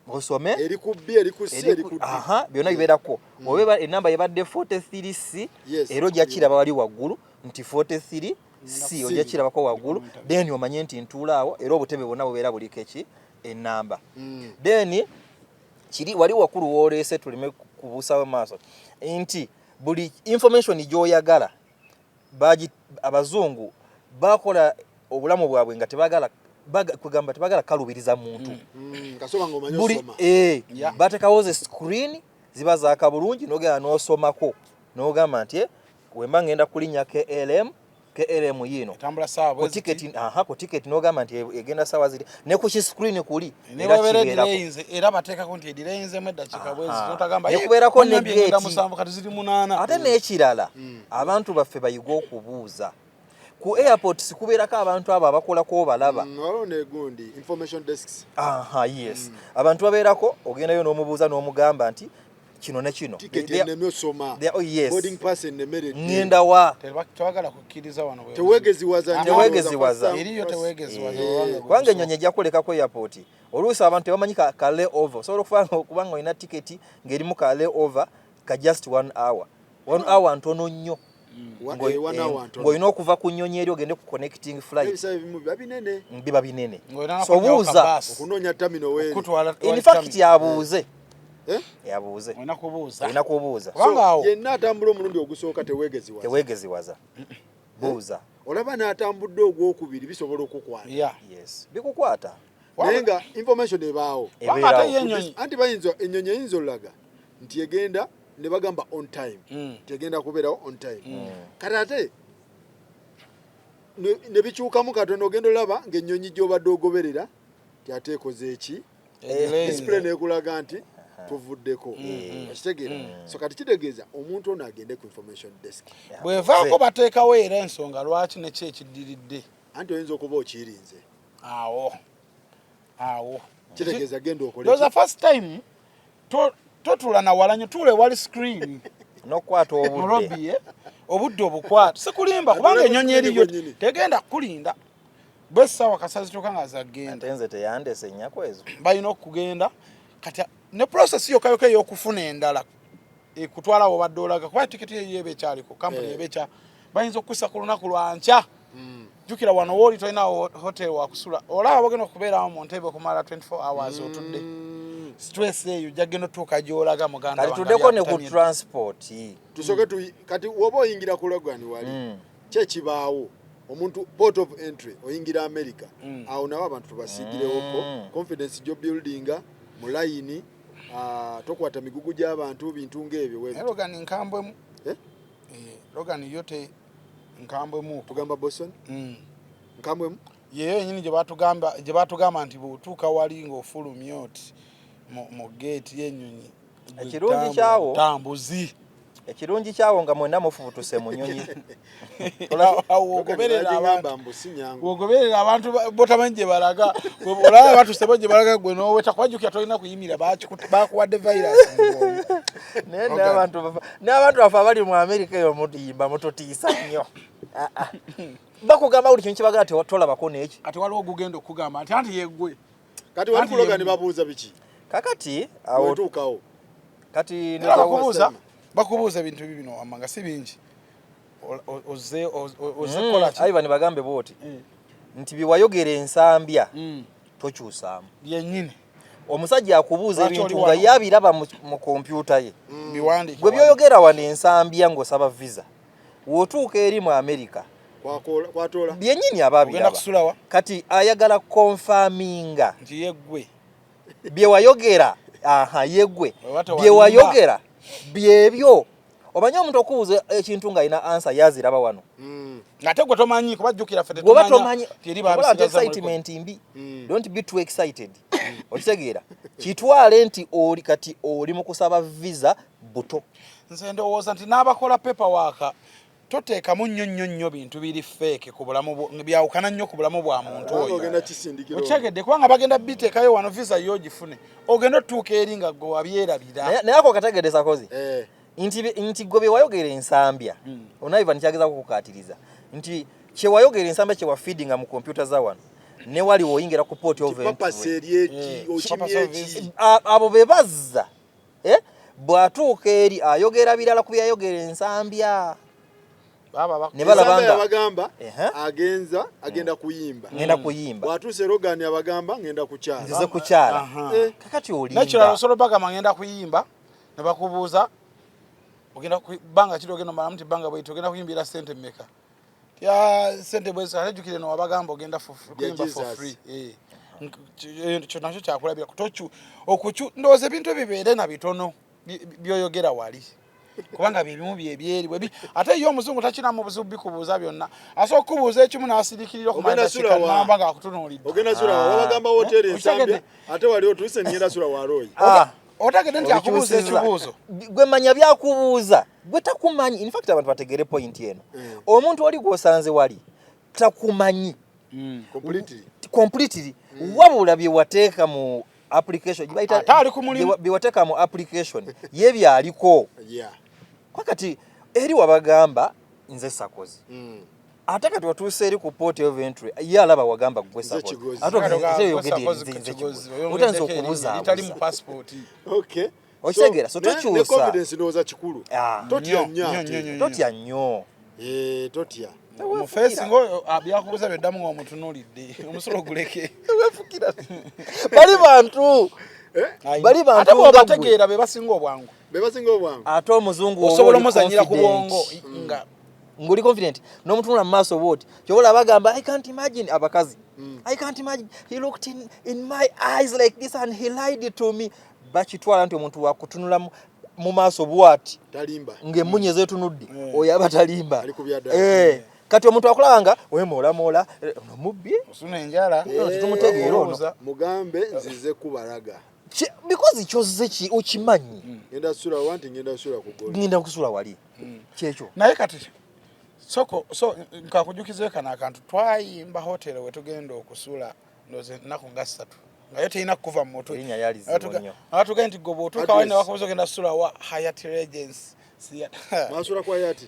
Speaker 2: osome
Speaker 3: eri ku B eri ku C eri ku D
Speaker 2: byonna bibeerako oba ennamba yebadde 43C era ojja kiraba wali waggulu nti 43C ojja kirabako waggulu then omanye nti ntuulaawo era obutebe bwonna bubeera buliko eki ennamba then kiri wali wakulu wooleese tuleme kubuusawo maaso nti buli information gy'oyagala abazungu bakola obulamu bwabwe nga kugamba tebagala kalubiriza muntu
Speaker 3: kasoba ng'omanyi osoma
Speaker 2: batekawo ze screen ziba zaaka bulungi n'ogenda n'osomako n'ogamba nti wemba ngenda kulinnya KLM yino
Speaker 1: ku
Speaker 2: ticket n'ogamba nti egenda sawa ziri ne ku screen kuli
Speaker 1: era bateekako nti edireyinzemu eddakiika bwezi notagamba
Speaker 2: nekubeerako ne gate
Speaker 1: kati ziri 8
Speaker 2: ate n'ekirala abantu baffe bayiga okubuuza ku airport sikubeerako abantu abo abakolako balaba
Speaker 3: negundi information desks
Speaker 2: yes abantu babeerako ogendayo n'omubuuza n'omugamba nti kino ne kino
Speaker 3: boarding pass emmere
Speaker 2: ngenda wa
Speaker 1: tewagala kukkiriza wano
Speaker 2: tewegeziwaza
Speaker 1: eriyo tewegeziwaza
Speaker 2: kubanga ennyonyi ejja kulekako airport oluusi abantu tebamanyi ka lay over osobola kubanga olina tiketi ng'erimu ka lay over ka just 1 hour 1 hour ntono nnyo ng'olina okuva ku nnyonyi eri ogende ku connecting flight biba binene so buuza
Speaker 3: okunoonya terminal weeri
Speaker 2: in fact yabuuze yabuuze olina kubuuza
Speaker 3: yenna atambula omulundi ogusooka
Speaker 2: teweegeziwaza buuza
Speaker 3: olaba n'atambudde ogwokubiri bisobola okukwata
Speaker 2: yes bikukwata
Speaker 3: naye nga information ebaawo anti bayinza ennyonyi eyinza olaga nti egenda ne bagamba on time tegenda kubeerawo on time kati ate ne bikyukamu katono ogenda olaba ng'ennyonyi gy'obadde ogoberera ate ekoze eki display neekulaga nti tuvuddeko akitegeera so kati kitegeeza omuntu ono agende ku information desk
Speaker 1: bwevaako bateekawo era ensonga lwaki neki ekiddiridde
Speaker 3: anti oyinza okuba okirinze
Speaker 1: awo
Speaker 3: kitegeeza genda okole
Speaker 1: the first time totula na walanyo tule wali screen
Speaker 2: nokwata
Speaker 1: obudde obukwata sikulimba kubanga ennyonyi eriyo tegenda kulinda bwessawa kasazituka nga zagenda
Speaker 2: nze teyandese nnyako ezo
Speaker 1: balina okugenda kati ne process yokayoka ey'okufuna endala ekutwala wo badde olaga kuba tiketi yeeba ekyaliko kampuni yeeba ekya bayinza okukussa ku lunaku lwankya jjukira wano wooli tolina hotel wakusula olaba bagenda okubeerawo mu ntebe okumala 24 hours otudde stress eyo jagenda otuuka gy'olaga muganda
Speaker 2: kati tuddeko ne ku transport
Speaker 3: tusoke kati woba oyingira ku Logan wali kyekibaawo omuntu port of entry oyingira America awo nabo abantu tubasiigirewoko confidence jo buildinga mu layini tokwata migugu gy'abantu bintu ng'ebyo
Speaker 1: Logan nkambwemu Logan yote nkambwemu
Speaker 3: tugamba Boston nkambwemu
Speaker 1: yeyo yenyini gye batugamba nti bw'otuuka wali ng'ofulumya oti mu gate y'ennyonyi
Speaker 2: ekirungi kyawo
Speaker 1: tambuzi
Speaker 2: ekirungi kyawo nga mwena mufubutuse mu nnyonyi
Speaker 1: wogoberera abantu botamanyi gye balaga olaba batusebo gye balaga gwe n'oweta kubajjukira tolina kuyimira bakuwadde virus
Speaker 2: naye n'abantu bafe abali mu Amerika eyo muyimba mututiisa nnyo bakugamba buli kintu kibagala tolabako n'eki
Speaker 1: kati waliwo ogugenda okugamba nti anti yeggwe
Speaker 3: kati wali kuloga ne babuuza biki
Speaker 2: kakati awo
Speaker 3: tuukawo
Speaker 2: kati
Speaker 1: bakubuuza ebintu bibino wamanga si bingi oze kola ki
Speaker 2: Ivan bagambe boti nti biwayogera ensambya tokyusaamu
Speaker 1: byennyini
Speaker 2: omusajja akubuuza ebintu nga yabiraba mu kompyuta ye
Speaker 1: biwandiika
Speaker 2: gwe byoyogera wano ensambya ng'osaba visa w'otuuka eri mu America
Speaker 3: kwatoola
Speaker 2: byennyini ababiraba kati ayagala konfaminga
Speaker 1: nti yeggwe
Speaker 2: byewayogera yeggwe byewayogera byebyo omanyi omuntu okubuuza ekintu ng'alina ansa yaziraba wano
Speaker 1: ate gwe tomanyi kubajjukira ffe
Speaker 2: tetumanyi excitement mbi don't be too excited okitegeera kitwale nti oli kati oli mu kusaba visa buto
Speaker 1: nze ndowooza nti n'abakola paperwork toteekamu nnyo bintu biri fake ku bulamu byawukana nnyo ku bulamu bwa muntu oyo okyegedde kubanga bagenda biteekayo wano visa yo ogifune ogenda otuuka eri nga gwe wabyerabira
Speaker 2: naye ako kategeddesa kozi nti gwe byewayogera ensambya onaiva nikyagezako kukaatiriza nti kyewayogera ensambya kyewafeedinga mu kompyuta za wano ne wali woyingira ku port of abo be bazza bw'atuuka eri ayogera birala ku byayogera ensambya
Speaker 3: ne balabanga abagamba agenda kuyimba
Speaker 2: ngenda kuyimba
Speaker 3: bwatuuse Logan abagamba ngenda kukyala
Speaker 2: nzize kukyala kakati oli
Speaker 1: nakyo solo bagamba ngenda kuyimba ne bakubuuza ogenda ku banga kiro ogenda mala mti banga bwe ogenda kuyimbira sente mmeka ya sente bwe alejukire no wabagamba ogenda for free kyo nakyo kyakulabira kutochu okuchu ndoze bintu bibeere na bitono byoyogera wali kubanga bibimu byeri bwe ate yo omuzungu takina mu buzubu bikubuuza byonna aso kubuuza ekimu n'asirikirira ku manda kikanamba nga akutunuulidde
Speaker 3: ogenda sura wabagamba hoteli ensambya ate wali otuse ngenda sura waroyi
Speaker 1: otagende nti akubuuza ekibuuzo
Speaker 2: gwe manya byakubuuza gwe takumanyi in fact abantu bategere point eno omuntu oli gwosanze wali takumanyi completely wabula bye wateeka mu application bye wateeka mu application ye byaliko kakati eri wabagamba nze Sakozi ate kati watuuse eri ku port of entry ye alaba wagamba gwe Sakozi utanze okubuuza
Speaker 1: itali mu passport
Speaker 2: okitegeera so tokyusa
Speaker 3: confidence ndowooza kikulu
Speaker 2: totya nnyo
Speaker 3: totya
Speaker 1: mu face ngo byakubuuza byeddamu ng'omutunuulidde omusolo guleke
Speaker 2: wefukira bali bantu
Speaker 1: ate bw'obategeera be basinga obwangu
Speaker 2: ate omuzungu
Speaker 1: osobola omuzanyira ku bwongo nga
Speaker 2: nguli confident n'omutunula mu maaso bwoti kyobola bagamba I can't imagine abakazi I can't imagine he looked in my eyes like this and he lied to me bakitwala nti omuntu wakutunula mu maaso bwati
Speaker 3: talimba
Speaker 2: ng'emmunye zeetunudde oyo aba talimba kati omuntu akulanga weemoola omubbi
Speaker 1: osuna enjala
Speaker 2: tumutegeera ono
Speaker 3: mugambe nzize kubalaga
Speaker 2: because kyoze ki okimanyi
Speaker 3: ngenda sura wanti ngenda sura kugolo
Speaker 2: ngenda kusula wali kyekyo
Speaker 1: naye kati so nkakujukize kana akantu twayimba hotel we tugenda okusula ndoze nako nga 3 nga yote ina kuva mu mutwe
Speaker 2: linya yali zibonyo
Speaker 1: atugenda nti gobo tukawane wakozo genda sula wa Hyatt Regency
Speaker 3: masura kwa Hyatt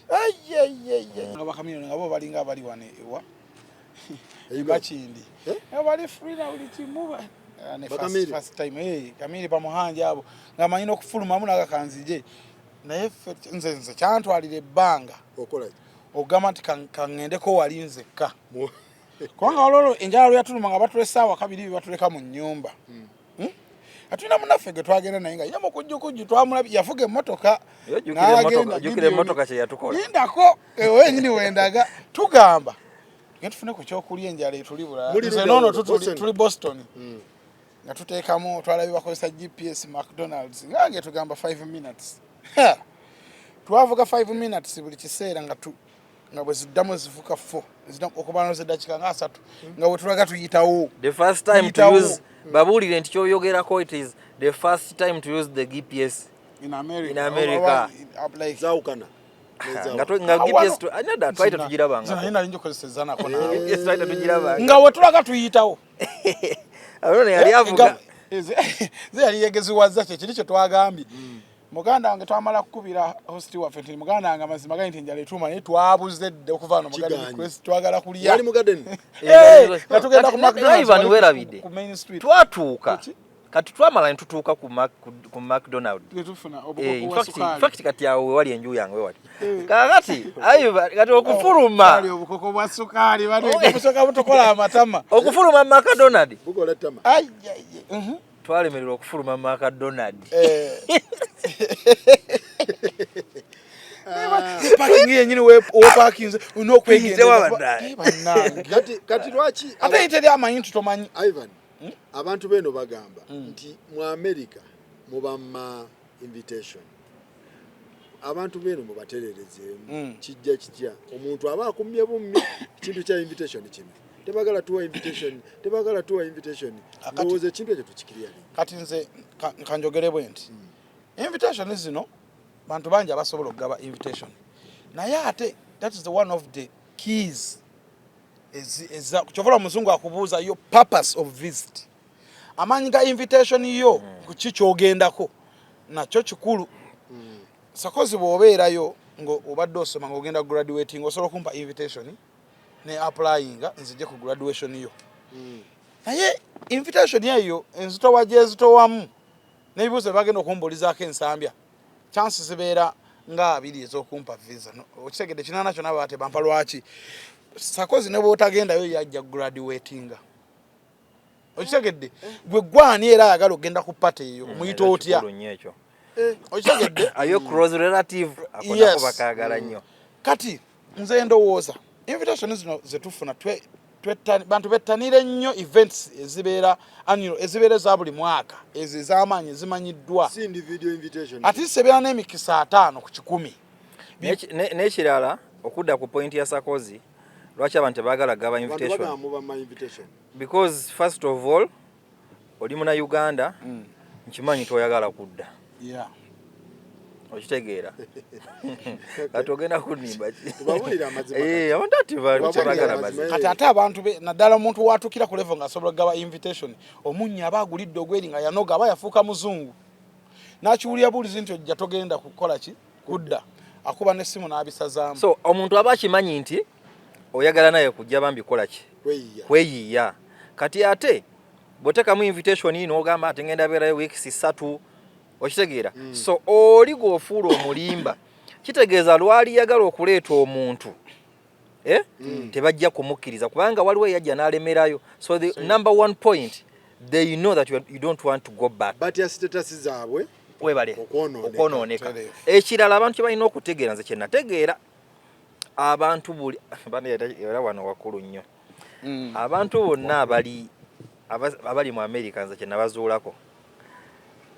Speaker 1: ngaba kamino ngabo balinga abali wane ewa bachindi abali free na uli timuba ne first time kamili pa muhanja abo ngamanyino kufuluma muna akakanzije naye nze kyantwalire banga
Speaker 3: okola
Speaker 1: ogamba nti kangendeko walinze ka kubanga ololo enjalo yatuluma nga batule sawa kabiri batuleka mu nyumba atuna munaffe ge twagenda naye nga yamo kujju twamulabi yafuga emmotoka
Speaker 2: jukire emmotoka kye yatukola
Speaker 1: indako wenyini wendaga tugamba tufune ku kyokulya enjala etulibula nze nono tuli Boston nga tuteekamu twalabi bakozesa GPS McDonald's ngange tugamba 5 minutes twavuga 5 minutes buli kiseera nga bwe ziddamu zivuka 4 ziddamu okubano zidakika nga 3 nga bwe tulaga tuyitawo
Speaker 2: the first time to use babulire nti kyoyogerako it is the first time to use the GPS
Speaker 1: in America
Speaker 2: like
Speaker 3: zaukana
Speaker 2: nga GPS to another twaita tugirabanga
Speaker 1: nina linjo kozesezana kona
Speaker 2: yes twaita tugirabanga
Speaker 1: nga bwe tulaga tuyitawo
Speaker 2: alone yali avuga
Speaker 1: ze yali yegeziwaza kye twagambye muganda wange twamala kukubira hosti waffe nti muganda wange amazima gali nti enjala etuma naye twabuze dde okuvaano muganda request twagala kulya
Speaker 3: yali mu garden
Speaker 1: nga tugenda ku McDonald's ku Main Street
Speaker 2: twatuuka kati twamala ne tutuuka ku McDonald's in fact kati awo wali enju yange wali kakati kati okufuluma
Speaker 1: obukoko bwa sukaali busoka butukola amatama
Speaker 2: okufuluma mu McDonald's
Speaker 3: bukola tama
Speaker 2: twalemererwa okufuluma mu McDonald's
Speaker 1: parking yenyini we parking uno kwegenda
Speaker 3: kati lwaki
Speaker 1: ate itali amanyi tutomanyi
Speaker 3: Ivan abantu beno bagamba nti mu America mubamma invitation abantu beno mubaterereze kijja omuntu aba akumye bummi kintu kya invitation kino tebagala tuwa invitation ndoze kintu ekyo tukikiriya
Speaker 1: kati nze kanjogere bwenti invitation zino bantu banja basobola okugaba invitation naye ate that is the one of the keys kuchovola muzungu akubuuza yo purpose of visit amanyi ga invitation yo kukikyogendako nakyo kikulu Sakozi bw'obeerayo ng'obadde osoma ng'ogenda graduating osobola okumpa invitation ne applying nzije ku graduation yo naye invitation eyo enzitowa gyezitowamu n'ebibuuzo bagenda okumbulizaako ensambya chances zibeera nga 2 ez'okumpa visa okitegedde kinana kyonna baate bampa lwaki Sakozi ne bw'otagendayo yajja graduatinga okitegedde gwe gwani era ayagala okgenda ku pate eyo omuyita otya okitegedde
Speaker 2: ayo close relative akonako bakagala nnyo
Speaker 1: kati nze ndowooza invitation zino zetufuna bantu bettanire nnyo events ezibeera annual ezibeera za buli mwaka ezo ez'amaanyi ezimanyiddwa ati sebeera n'emikisa 5 ku 10
Speaker 2: n'ekirala okudda ku point ya Sarkozy lwaki abantu tebaagala gaba invitation because first of all oli muna Uganda nkimanyi toyagala kudda okitegeera kati ogenda kunimba
Speaker 1: kati ate abantu naddala omuntu watukira ku level ng'asobola gaba invitation omunya aba agulidde ogweri nga yanoga aba yafuuka muzungu n'akiwulira bulizi nti ojja togenda kukola ki kudda akuba n'essimu n'abisazaamu
Speaker 2: so omuntu aba akimanyi nti oyagala naye kujja bambi kola ki kweyiiya kati ate bw'otekamu invitation n'ogamba ati ngenda beerayo weeks 3 okitegeera so oli g'ofuula omulimba kitegeeza lwali yagala okuleeta omuntu tebajja kumukkiriza kubanga waliwo yajja n'alemerayo so the number one point they know that you don't want to go back
Speaker 3: batya status zaabwe
Speaker 2: webale okwonooneka ekirala abantu kye balina okutegeera nze kyenategeera abantu buli era wano wakulu nnyo abantu bonna abali mu America nze kye nabazuulako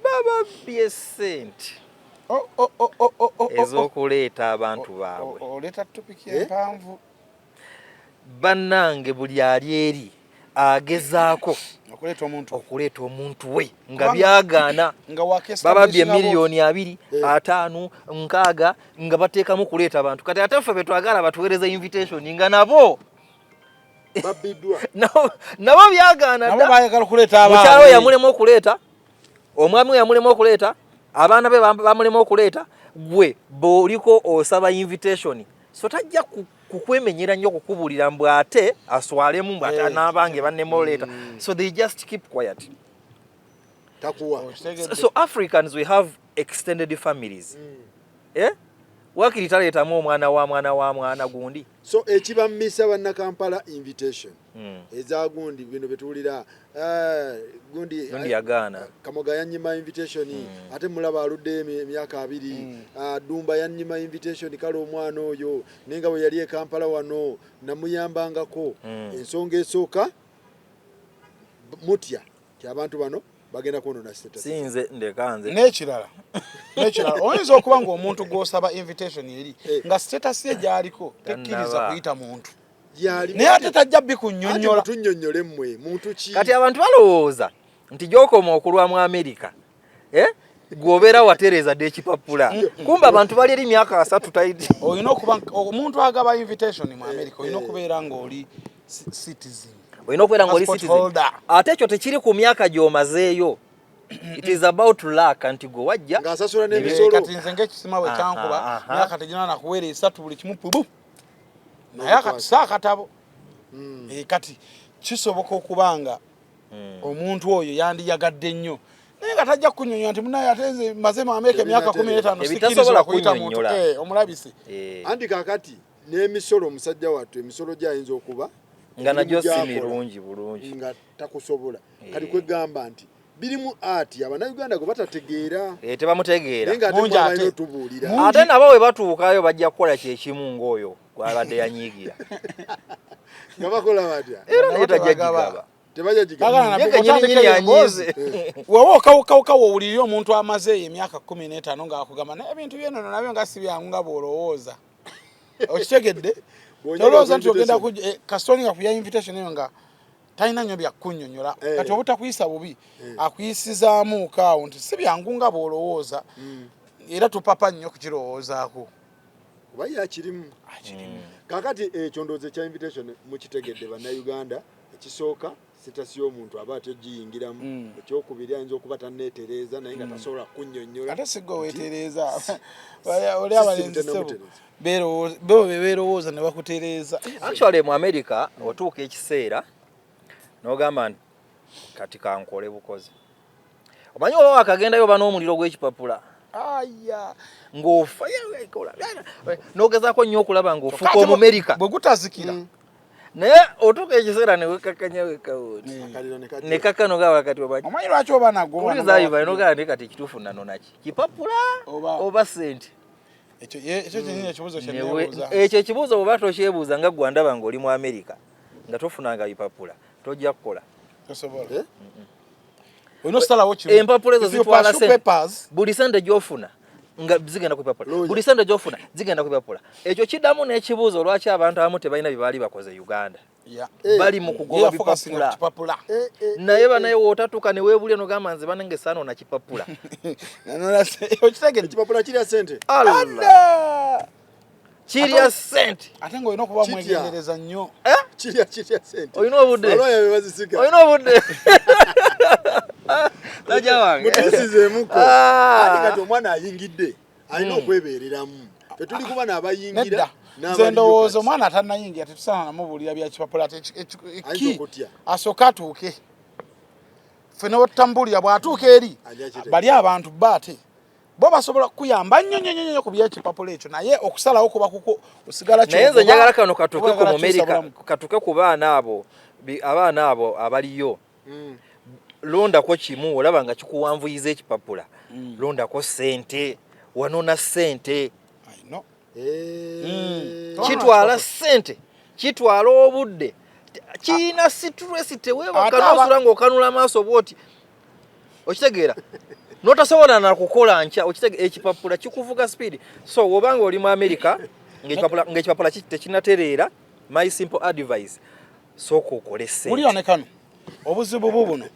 Speaker 2: bababye ssente ez'okuleeta abantu baabwe
Speaker 1: oleeta topiki empanvu
Speaker 2: bannange buli ali eri agezaako okuleeta omuntu we nga byagaana bababye miliyoni 2 5 6 nga bateekamu kuleeta abantu kati ate ffe betwagala batuweereza invitation nga nabo nabo byagaana mukyalo yamulema okuleeta omwami we yamulema okuleeta abaana be bamulema okuleeta gwe bw'oliko osaba invitation so tajja kukwemenyera nnyo kukubuulira mbw ate aswalemu mbw ate n'abange bannema oleeta so they just keep quiet so Africans we have extended families wakiri taleetamu omwana wa mwana gundi
Speaker 3: so ekibamisa bannakampala invitation eza gundi bino betuulira gundi
Speaker 2: yagaana
Speaker 3: Kamoga yannyima invitation ate mulaba aludde emyaka 2 Dumba yannyima invitation kale omwana oyo nenga bwe yali e Kampala wano namuyambangako ensonga esooka mutya abantu bano bagenda kuonona status
Speaker 2: sinze ndekanze
Speaker 1: n'ekirala oyinza okuba ng'omuntu gw'osaba invitation eri nga status ye gy'aliko tekkiriza kuyita muntu naye ate tajja bikunnyonnyola
Speaker 3: tunnyonnyole mmwe muntu ki
Speaker 2: kati abantu balowooza nti gy'okoma okulwa mu America gw'obeera watereeza dde ekipapula kumba abantu bali eri myaka 3 tayiti
Speaker 1: olina okuba omuntu agaba invitation mu America olina okubeera ng'oli citizen
Speaker 2: olina okubeera ng'oli citizen ate ekyo tekiri ku myaka gy'omazeeyo it is about luck anti gwe wajja
Speaker 3: ng'asasula n'emisolo
Speaker 1: kati nze ng'ekisima bwe kyankuba myaka tegina nakuweera 3 buli kimu pubu naye akati akatabo kati kisoboka okubanga omuntu oyo yandiyagadde nnyo naye nga tajja kunnyonnyola nti munaye ate nze maze mu America emyaka 15 sikkirizibwa kuyita muntu omulabise
Speaker 3: anti kakati n'emisolo omusajja wattu emisolo gyayinza okuba
Speaker 2: nga najjo si mirungi bulungi
Speaker 3: nga takusobola kati kwegamba nti birimu ati Abannayuganda gwe batategeera
Speaker 2: tebamutegeera
Speaker 3: ate
Speaker 2: nabo we batuukayo bajja kukola kyekimu ng'oyo gwabadde yanyiigira
Speaker 3: nga bakola batya
Speaker 2: era naye tajja gigaba
Speaker 1: wewe okawukawo owulirira omuntu amaze emyaka 15 ng'akugamba naye ebintu byenono nabyo nga si byangu nga bw'olowooza okitegedde tolowooza nti ogenda kasitoni nga kuya invitation eyo nga talina nnyo byakunnyonnyola kati obutakuyisa bubi akuyisizaamu kaawo nti si byangu nga bw'olowooza era tupapa nnyo kukirowoozaako
Speaker 3: kuba yakirimu kakati ekyo ndowooza ekya invitation mukitegedde bannayuganda ekisooka sitasi y'omuntu aba tegiyingiramu ekyokubiri ayinza okuba tanneetereeza naye nga tasobola kunnyonnyola
Speaker 1: ate sigwe weetereeza oli abalenzi bo beerowooza ne bakutereeza
Speaker 2: actually mu America otuuka ekiseera n'ogamba nti kati kankole bukozi omanyi oba wakagendayo oba n'omuliro gw'ekipapula ng'ofa n'ogezaako nnyo okulaba ng'ofuuka Omumerika
Speaker 1: bwe gutazikira
Speaker 2: naye otuuka ekiseera ne wekakanya wekawuti ne kakano gawa kati
Speaker 1: omanyi lwaki oba nago
Speaker 2: ulizayiva inogaa ndi kati kituufu nano naki kipapula oba sente
Speaker 1: ekyo kyennyini ekibuuzo kyenneebuuza
Speaker 2: ekyo ekibuuzo bw'oba tokyebuuza nga ggwe ndaba ng'oli mu Amerika nga tofunanga bipapula tojja kukola
Speaker 1: tosobola olina osalawo kino
Speaker 2: empapula ezo zitwala buli sente gy'ofuna nga zigenda ku bipapula buli sente gy'ofuna zigenda ku bipapula ekyo kiddamu n'ekibuuzo lwaki abantu abamu tebalina bye baali bakoze Uganda bali mu kugoba bipapula naye banaye wootatuuka ne weebulya n'ogamba nze banange saano na kipapula
Speaker 3: okitegere ekipapula kirya sente
Speaker 2: kirya sente
Speaker 1: ate ng'olina okuba mwegendereza nnyo
Speaker 3: kirya sente
Speaker 2: olina obudde olina obudde tajja wange
Speaker 3: mutusizeemuko ate kati omwana ayingidde alina okwebeereramu tetuli kuba n'abayingira
Speaker 1: nze ndowooza omwana atannayingira tetusaana namubuulira bya kipapula ki asooka atuuke ffe ne wetutambulira bw'atuuka eri bali abantu baate bo basobola kuyamba nnyo ku byekipapula ekyo naye okusalawo kuba kuko osigala
Speaker 2: naye nze njagala kano katuuke ku Amerika katuuke ku baana abo abaliyo londako kimu olaba nga kikuwanvuyiza ekipapula londako sente wanona sente kitwala sente kitwala obudde kiina situresi teweebakanoosula ng'okanula amaaso bwoti okitegeera notasobola nakukola nkya ekipapula kikuvuga speed so wobanga oli mu Amerika ng'ekipapula tekinatereera my simple advice sooka okole sente
Speaker 1: buli onekano obuzibu buno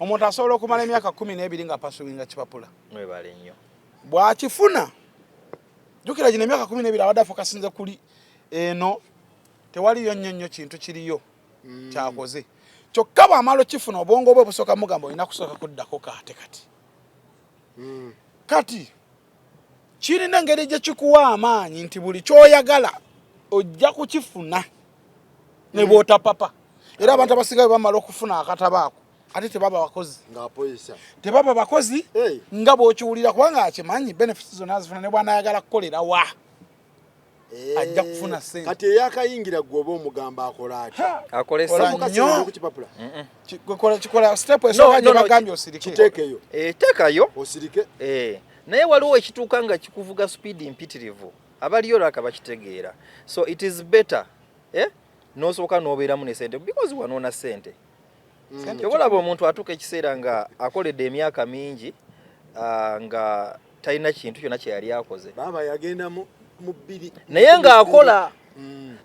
Speaker 1: omuntu asobola okumala emyaka 12 nga pasuwinga kipapula
Speaker 2: mwebale nnyo
Speaker 1: bw'akifuna jukira gino emyaka 12 abadde afokasinze kuli eno tewaliyo nnyo kintu kiriyo kyakoze kyokka bw'amala okifuna obwongo bwe busooka mugamba olina kusooka kuddako kati kati kirina engeri gye kikuwa amaanyi nti buli kyoyagala ojja kukifuna ne bw'otapapa era abantu abasinga bamala okufuna akatabaako ate tebaba bakozi tebaba bakozi nga bw'okiwulira kubanga akimanyi benefits zonna azifuna ne bw'anaayagala kukolera wa ajja kufuna sente
Speaker 3: kati eyakayingira gwe oba omugamba akola ati
Speaker 2: akole
Speaker 1: kikola step esooka gye bagambye osirike
Speaker 2: teekayo
Speaker 3: osirike
Speaker 2: naye waliwo ekituuka nga kikuvuga speed mpitirivu abaliyo lwaka bakitegeera so it is better n'osooka n'obeeramu ne sente because wanoona sente kyobalaba omuntu atuuka ekiseera nga akoledde emyaka mingi nga talina kintu kyonna kye yali akoze
Speaker 3: baba yagenda mu bbiri
Speaker 2: naye ng'akola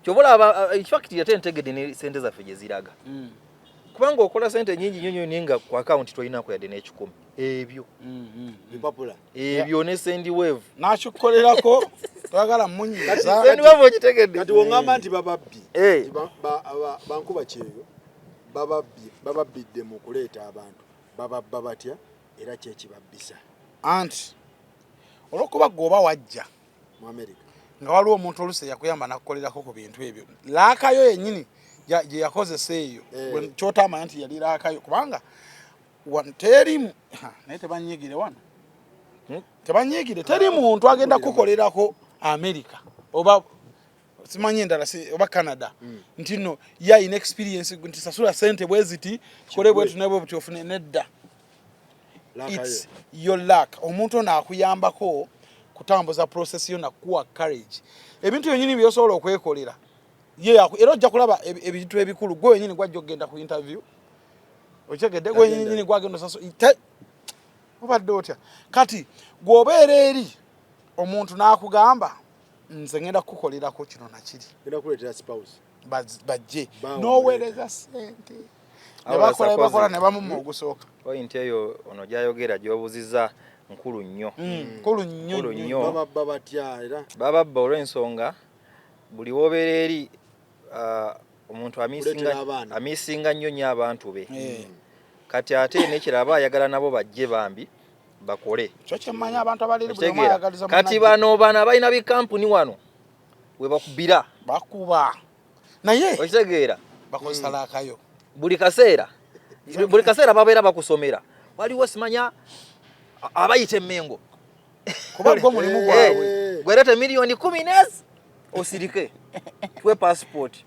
Speaker 2: kyobalaba fakiti ate entegedde ne sente zaffe gye ziraga kubanga okola sente nyingi nnyo nga ku akawunti tolinako yadde n'ekikumi ebyo
Speaker 3: bipapula
Speaker 2: ebyo ne sendi wave
Speaker 1: nakikolerako twagala munyiza
Speaker 2: sendi wave okitegedde
Speaker 3: kati wongamba nti bababbi bankuba kyeyo bababbidde mu kuleeta abantu bababba batya era kyekibabbisa
Speaker 1: anti olwokuba gwoba wajja
Speaker 3: mu Amerika
Speaker 1: nga waliwo omuntu oluse yakuyamba nakukolerako ku bintu ebyo laakayo yennyini gye yakozesa eyo kyotamanya nti yali laakayo kubanga terimu naye tebanyigire wano tebanyigire teri muntu agenda kukolerako Amerika oba simanyi endala oba Canada nti no ya in experience nti sasula sente bweziti kole bwetu nebo buti ofune nedda it's your luck omuntu naakuyambako kutambuza process yo nakuwa courage ebintu yenyini byosobola okwekolera ye era ojja kulaba ebintu ebikulu gwe yenyini gwajja okgenda ku interview okyegedde gwe yenyini gwagenda saso obadde otya kati gwobeera eri omuntu n'akugamba nze ngenda kukolerako kino nakiri
Speaker 3: ngenda kuleetera spouse
Speaker 1: bajje n'oweereza sente nebakola ne bamumma ogusooka
Speaker 2: point eyo ono gyayogera gy'obuziza nkulu nnyo
Speaker 3: bababba batya era
Speaker 2: bababba olw'ensonga buli woobeera eri omuntu amiisinga nnyo abantu be kati ate nekiraba ayagala nabo bajje bambi bakole kati bano balina bikampuni wano we bakubira
Speaker 1: bakuba naye
Speaker 2: okitegeera
Speaker 1: bakozesa laakayo
Speaker 2: buli kaseera babeera bakusomera waliwo simanya abayita emmengo
Speaker 1: kuba gwo mulimu gwabwe
Speaker 2: gwerete miliyoni 10 osirike tuwe passport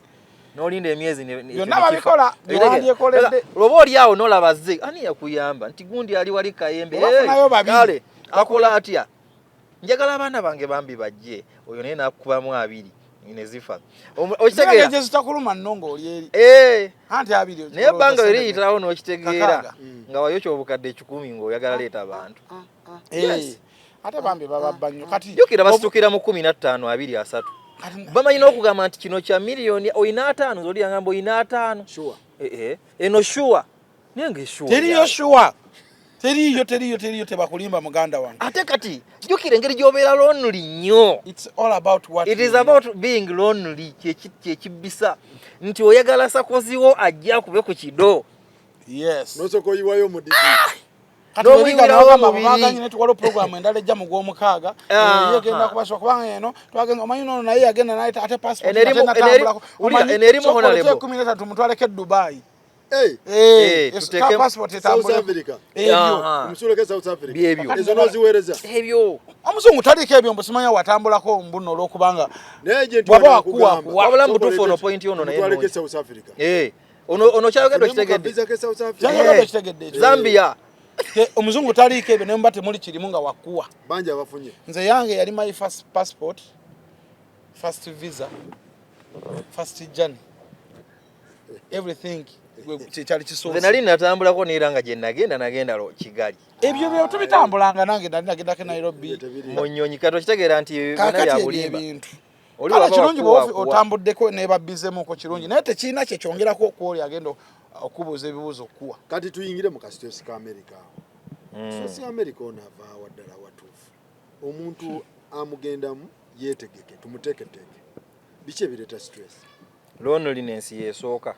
Speaker 2: n'olinda emyezi
Speaker 1: byonna babikola byewandyekoledde
Speaker 2: loba oli awo n'olabazze ani yakuyamba nti gundi ali wali kayembe kale akola atya njagala abaana bange bambi bajje oyo naye nakubamu 2 nezifa okitegeera
Speaker 1: zitakuluma nnongo oli eri anti 2
Speaker 2: naye banga eriyitawo n'okitegeera nga wayokya obukadde 10 ng'oyagala leeta abantu
Speaker 1: ate bambi bababba nnyo kati
Speaker 2: jjukira basitukira mu 15 23 bamanyi n'okugamba nti kino kya miliyoni oyina 5 zoli yangamba oyina 5 eno shuwa naye ngaeshuwa teriyo tebakulimba muganda wange ate kati jjukira engeri gy'obeera lonely nnyo
Speaker 1: it
Speaker 2: is about being lonely kyekibisa nti oyagala sakoziwo ajja akube ku kido
Speaker 3: nosokoyiwayo mu didi
Speaker 1: tuwaliwo programu endala ejja mu gw'omukaaga yegenda kubaswa kubanga eno twagenza omanyi nono naye yagenda nayita ate passport
Speaker 2: enerimu honalebo
Speaker 1: 13 mutwaleko e Dubai omuzungu taliko ebyo mbusimanya watambulako mbuno olwokubanga waba wakuwawabula
Speaker 2: mbutufu ono pointi ono naye ono kyayogedde okitegedde Zambia
Speaker 1: omuzungu taliko ebyo naye mba temuli kirimu nga wakuwa
Speaker 3: bangi abafunye
Speaker 1: nze yange yali my first passport first visa first journey everything kyali kisoose
Speaker 2: nali natambulako neera nga gye nagenda Kigali
Speaker 1: ebyo byo tubitambulanga nange nagendako Nairobi
Speaker 2: mu Nnyonyi kati okitegeera nti byonna bya bulimba
Speaker 1: oli waba kirungi otambuddeko nebabizemuko kirungi naye tekirina kyekyongerako kwoli agenda okubuuza ebibuuzo okuwa
Speaker 3: kati tuyingire mu kasitosi ka America kasitosi ka America onava waddala watuufu omuntu amugendamu yeetegeke tumuteeketeeke biki ebireeta stress
Speaker 2: loneliness yesooka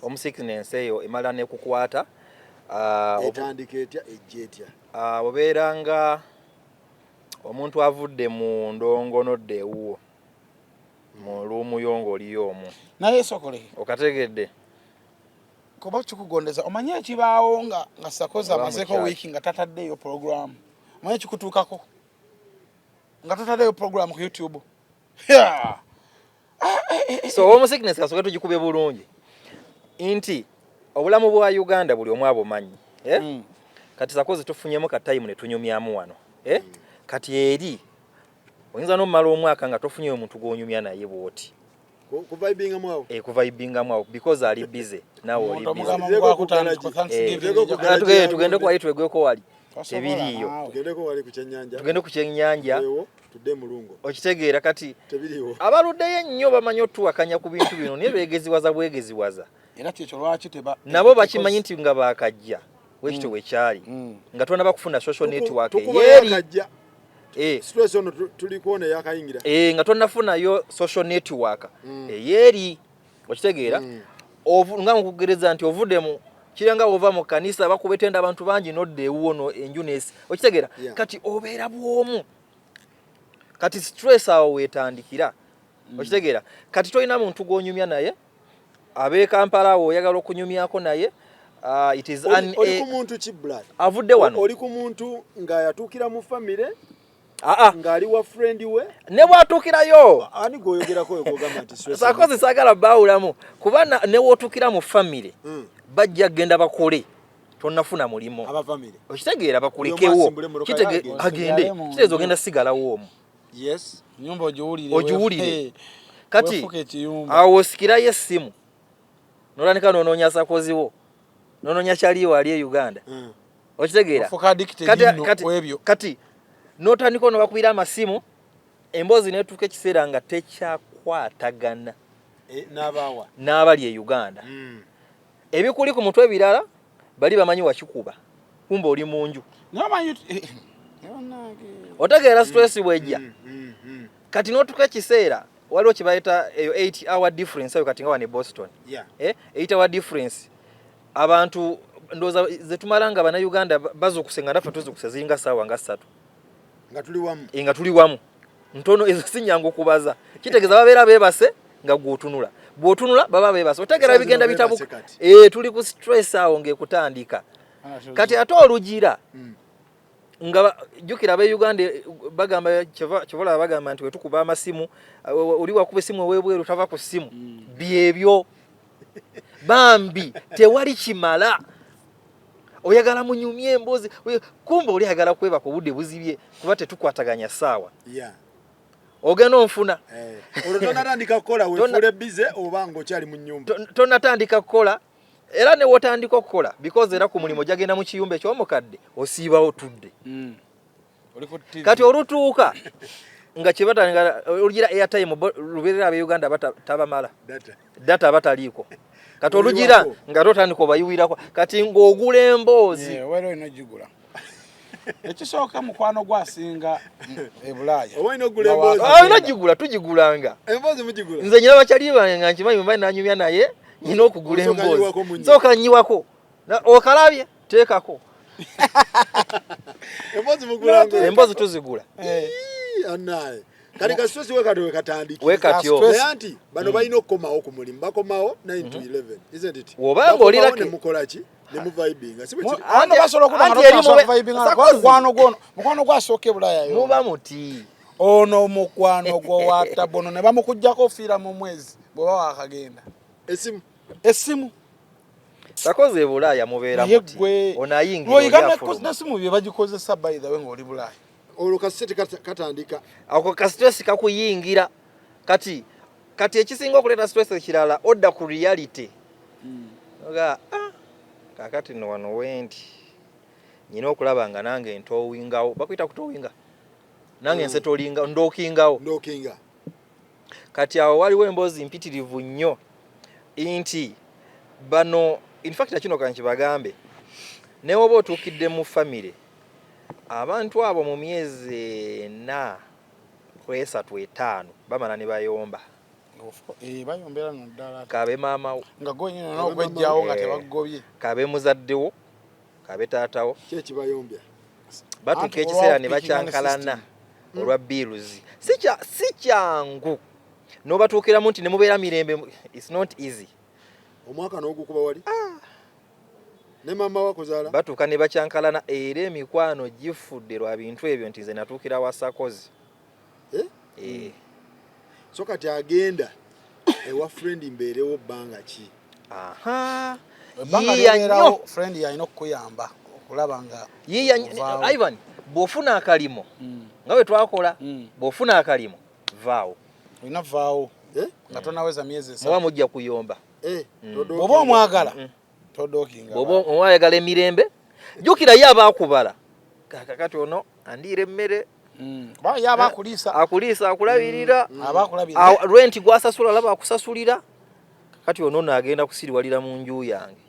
Speaker 2: omusickness eyo emala nekukwata
Speaker 3: etandika etya ejja etya
Speaker 2: obeera nga omuntu avudde mu ndongonodde ewuwo mu luumuyongo oliyo omwo
Speaker 1: naye sokole
Speaker 2: okategedde
Speaker 1: kuba kikugondeza omanye ekibaawo nga sakoza amazeeko wiiki nga tataddeeyo programu omanye kikutuukako nga tataddeeyo programu ku YouTube
Speaker 2: so omusickness kasooke tugikubye bulungi nti obulamu bwa Uganda buli omu abumanyi kati sakozi tufunyemu ka time ne tunyumyamu wano kati eri oyinza n'omumala omwaka nga tofunye omuntu gw'onyumya naye bwoti kuvibinga mwawo because ali busy nawe oli busy tugende ku wali twegweko wali tebiriiyo tugende ku kyennyanja
Speaker 3: tudde mulungo
Speaker 2: okitegeera kati abaluddeyo ennyo bamanyi otuwakanya ku bintu bino naye bwegeziwaza
Speaker 1: era kyekyo lwaki
Speaker 2: nabo bakimanyi nti nga bakajja wekityo wekyali nga tona bakufuna social network eyeri
Speaker 3: stress ono tulikuona yakayingira
Speaker 2: nga tonafunayo social network eyeri okitegeera nga mukugereza nti ovudde mu kiranga ova mu kanisa bakubetenda abantu bangi nodde ewuwo enjunesi okitegeera kati obeera bwomu kati stress awo wetandikira okitegeera kati toyina muntu gw'onyumya naye abe Kampala awo oyagala okunyumyako naye it is
Speaker 3: oli ku muntu ki blood
Speaker 2: avudde wano
Speaker 3: oli ku muntu nga yatuukira mu family ng'ali wa friend we
Speaker 2: ne bwatuukirayo
Speaker 3: ani gwoyogerako ogamba nti stress
Speaker 2: sakozi sagala baawulamu kuba ne wootuukira mu family bajja genda bakole tonnafuna mulimu
Speaker 3: abafamily
Speaker 2: okitegeera bakulekewo agende kitegeeza ogenda sigalawo omwo
Speaker 1: nyumba ogiwulire
Speaker 2: kati awo osikirayo essimu nolwanika noonoonya sakoziwo noonoonya kyaliwo ali e Uganda okitegeera kati n'otandika ono bakubira amasimu emboozi netuuka ekiseera nga tekyakwatagana n'abali e Uganda ebikuli ku mutwe ebirala bali bamanyi wakikuba kumba oli mu nju otegeera stress bwejja kati n'otuuka ekiseera waliwo kibayita eyo 8-hour difference eyo kati nga wane Boston 8-hour difference abantu ndowooza zetumala nga bannayuganda bazukuse nga naffe tuzukuse ziringa ssaawa nga 3 nga tuli wamu ntono ezo sinyangu okubaza kitegeeza babeera beebase nga gw'otunula bw'otunula baba beebase otegeera bigenda bitabuka tuli ku stress awo ng'ekutandika kati ate olugira nga jukira abe Uganda bagamba kivola bagamba nti wetukuba amasimu oli wakuba esimu webweru tava ku simu byebyo bambi tewali kimala oyagala munyumye embozi kumba oli agala kweba ko budde buzibye kuba tetukwataganya sawa ogenda onfuna
Speaker 3: olutandika kukola wefule bize oba ng'okyali mu nnyumba
Speaker 2: tonatandika kukola era ne wotandika okukola because era ku mulimo jagenda mu kiyumba eky'omukadde osiibawo tudde kati olutuuka nga kibatanga olugira airtime luberera abe Uganda tabamala data bataliiko kati olugira nga totandika obayiwirako kati ng'ogula emboozi
Speaker 1: wero ino jigula ekisooka mukwano gwasinga ebulaaya
Speaker 3: owino gula emboozi
Speaker 2: ino jigula tugigulanga
Speaker 3: emboozi mugigula
Speaker 2: nze nyina bakyali banga nkimanyi mbaye nanyumya naye nyina okugula emboozi soka nyiwako okalabye teekako
Speaker 3: emboozi mugula
Speaker 2: emboozi tuzigula
Speaker 3: anaye kali ka stress we katandiki
Speaker 2: wekatyo
Speaker 3: anti bano balina okukomawo ku mulimu bakomawo 9 to 11 isn't it
Speaker 2: wobanga olira
Speaker 3: ne mukolaki ne mu vibing sibuki
Speaker 1: ano basobola okudanga vibing mukwano gwasooka ebulaaya yo
Speaker 2: muba muti
Speaker 1: ono mukwano gwo watabono ne bamukujjako fiira mu mwezi bw'oba wakagenda esimu
Speaker 2: takoze ebulaaya mubeera muti onayingira
Speaker 1: oyigana nesimu bye bagikozesa by the way ng'oli bulaaya
Speaker 3: olwo kasete katandika
Speaker 2: ako ka stress kakuyingira kati ekisinga okuleeta stress kirala odda ku reality oga kakati no wano wendi nyina okulaba nga nange ntowingawo bakwita kutowinga nange nse tolinga ndokingawo kati awo waliwo emboozi mpitirivu nnyo inti bano in fact kino kankibagambe ne woba otuukidde mu family abantu abo mu myezi 4 kwesa 5 bamala ne bayomba
Speaker 1: bayombera no ddala
Speaker 2: kabe maama
Speaker 1: nga gonyine n'ogwejjawo nga tebagobye
Speaker 2: kabe muzaddewo kabe taatawo
Speaker 3: kyeki bayombya
Speaker 2: batuuka ekiseera ne bakyankalana olwa bills si kyangu n'obatuukiramu nti ne mubeera mirembe it's not easy
Speaker 3: omwaka n'ogukuba wali ne mama wakuzaala
Speaker 2: batuuka ne bakyankalana era emikwano gifudde lwa bintu ebyo nti nze natuukira wasakozi
Speaker 3: so kati agenda ewa friend mbeerewo bbanga ki
Speaker 1: nnyo friend yalina okukuyamba okulaba nga
Speaker 2: Ivan bw'ofuna akalimo nga bwe twakola bw'ofuna akalimo vaawo
Speaker 1: olina vaawo nga tonaweza myezi 3
Speaker 2: muba mujja kuyomba
Speaker 1: bw'oba omwagala todokinga
Speaker 2: bw'oba omwagala emirembe jjukira ye abaakubala kakati ono andiira emmere
Speaker 1: yaba
Speaker 2: akuliisa akulabirira rent gwasasula laba akusasulira kati ono agenda kusiriwalira mu nju yange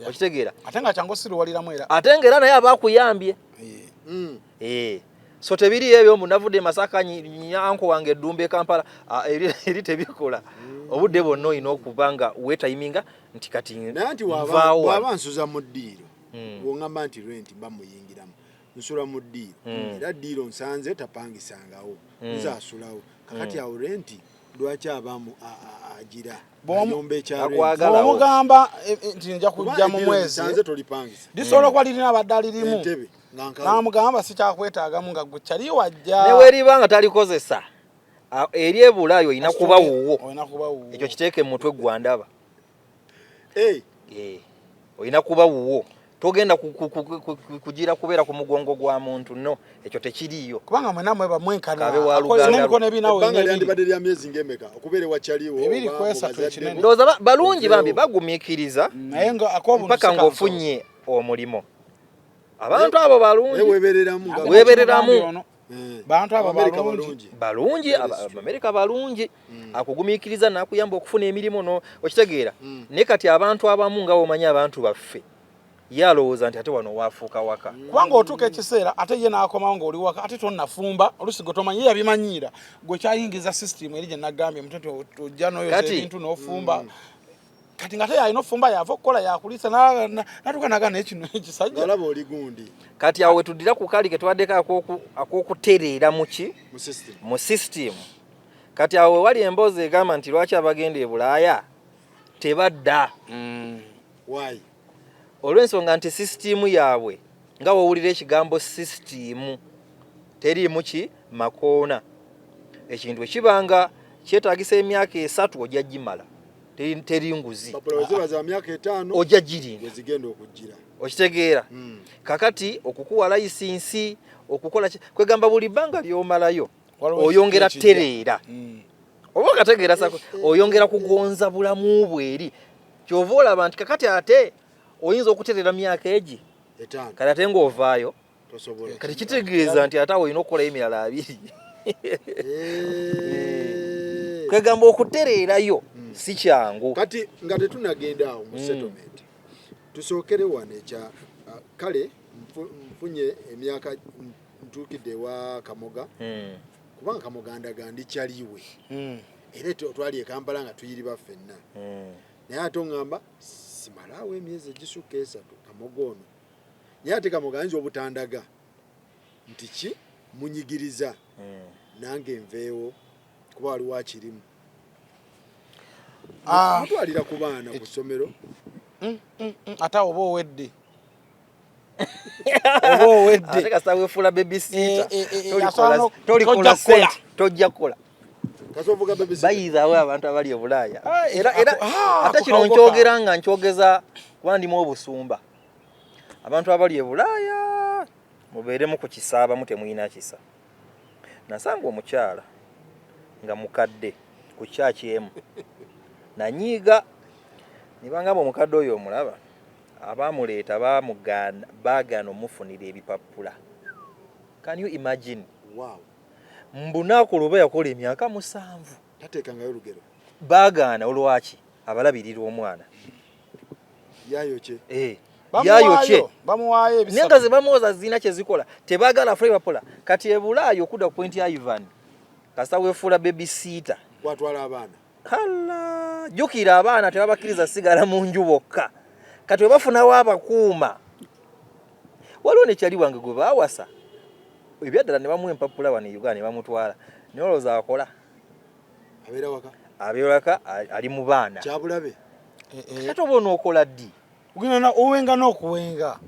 Speaker 2: okitegeera
Speaker 1: ate nga kyangu siriwaliramu era
Speaker 2: ate ngera naye abaakuyambye so tebiri ebyo munavudde Masaka nyanko wange Ddumba e Kampala eri tebikola obudde bonna olina okubanga wetayiminga nti kati
Speaker 3: nanti waba nsuza mu ddiiro bw'oŋŋamba nti rent bamuyingiramu nsula mu ddiiro era ddiiro nsanze tapangisangawo nzaasulawo kakati awo renti lwaki abamu agira ayomba ekyalo
Speaker 1: omugamba nti nja kujja mu mwezi
Speaker 3: nsanze tolipangisa
Speaker 1: lisobola kuba lirina abadde lirimu namugamba sikyakwetaagamu nga gwe kyali wajja
Speaker 2: neweriba nga talikozesa eri ebulayo olina kuba wuwo ekyo kiteeke mu mutwe gwandaba olina kuba wuwo togenda kugira kubeera ku mugongo gwa muntu no ekyo tekiriyo
Speaker 1: kubanga mwena mweba mwenkana
Speaker 2: n'emikono
Speaker 1: ebinawo
Speaker 3: ebbanga lyandibadde lya myezi ng'emeka okubeera wakyaliwo
Speaker 1: ebiri kwesatu ekinene
Speaker 2: ndowooza balungi bambi bagumiikiriza
Speaker 1: naye
Speaker 2: mpaka ng'ofunye omulimo abantu abo balungi
Speaker 3: weebereramu
Speaker 1: bantu abo balungi
Speaker 2: Amerika balungi akugumiikiriza n'akuyamba okufuna emirimu no okitegeera naye kati abantu abamu nga omanyi abantu baffe yalowooza nti ate wano waafuuka waka
Speaker 1: kubanga otuuka ekiseera ate ye n'akomawo ng'oli waka ate tonnafumba olusi gwe tomanyi ye yabimanyiira gwe kyayingiza system eri gye nagambye mutete ojja n'oyoza ebintu n'ofumba kati nga te yalina ofumba yava okukola yakulisa natuuka naga naye kino ekisajja
Speaker 3: olaba oli gundi
Speaker 2: kati awo wetuddira ku kali ke twaddeko ak'okutereera mu system kati awo wali emboozi egamba nti lwaki abagenda e Bulaaya tebadda
Speaker 3: why
Speaker 2: olw'ensonga nti sisitimu yaabwe nga wowulira ekigambo system teriimu ki makoona ekintu ekibanga kyetaagisa emyaka 3 ojja gimala teri nguzi
Speaker 3: za myaka 5
Speaker 2: ojja girinda
Speaker 3: zigenda okujjira
Speaker 2: okitegeera kakati okukuwa layisinsi okukola kwegamba buli bbanga lyomalayo oyongera tereera oba okategeera sako oyongera kugonza bulamu bweri kyova olaba nti kakati ate oyinza okuterera myaka egi kati ate ng'ovaayo kati kitegeeza nti ate olina okukola emirala 2 kwegamba okutereerayo si kyangu
Speaker 3: kati nga tetunagenda awo mu settlement tusookere wano ekya kale mfunye emyaka ntuukidde wa Kamoga kubanga Kamoga ndagandi kyaliwe era twali e Kampala nga tuyiriba ffenna naye ate oŋŋamba simalaawo emyezi egisukka 3 Kamoga ono naye ate Kamoga ayinza obutandaga nti ki munyigiriza nange nveewo kuba waliwo akirimu mutwalira ku baana ku ssomero
Speaker 1: ate oba owedde
Speaker 2: ate kasita weefuula babysitter tolikola sente tojja kukola bayizaawo abantu abali e Bulaaya era ate kino nkyogera nga nkyogeza kuba ndimu obusumba abantu abali e Bulaaya mubeeremu ku kisa abamu temulina kisa nasanga omukyala nga mukadde ku kyaki emu nanyiiga nibangamba omukadde oyo omulaba abamuleeta baagaana omufunira ebipapula. Can you imagine?
Speaker 3: Wow.
Speaker 2: Mbunaku luba yakola emyaka 7
Speaker 3: tateekangayo lugero
Speaker 2: baagaana olwaki abalabirira omwana
Speaker 3: yayoche
Speaker 2: yayoche
Speaker 1: bamuwaayo ebisatu
Speaker 2: nenga ze bamuwoza zina kye zikola tebaagala flavor pola kati ebulaayo okuda ku point ya Ivan kasa weefuula babysitter
Speaker 3: watwala abaana
Speaker 2: hala jukira abaana tebabakiriza sigala mu nju bokka kati webafunawo abakuuma waliwo nekyali wange gwe baawasa ebyaddala ne bamuwa empapula wano e Uganda ne bamutwala noloza akola abeera waka ali mu baana
Speaker 3: kyabulabe
Speaker 2: kati oba onookola ddi
Speaker 1: ugina owenga n'okuwenga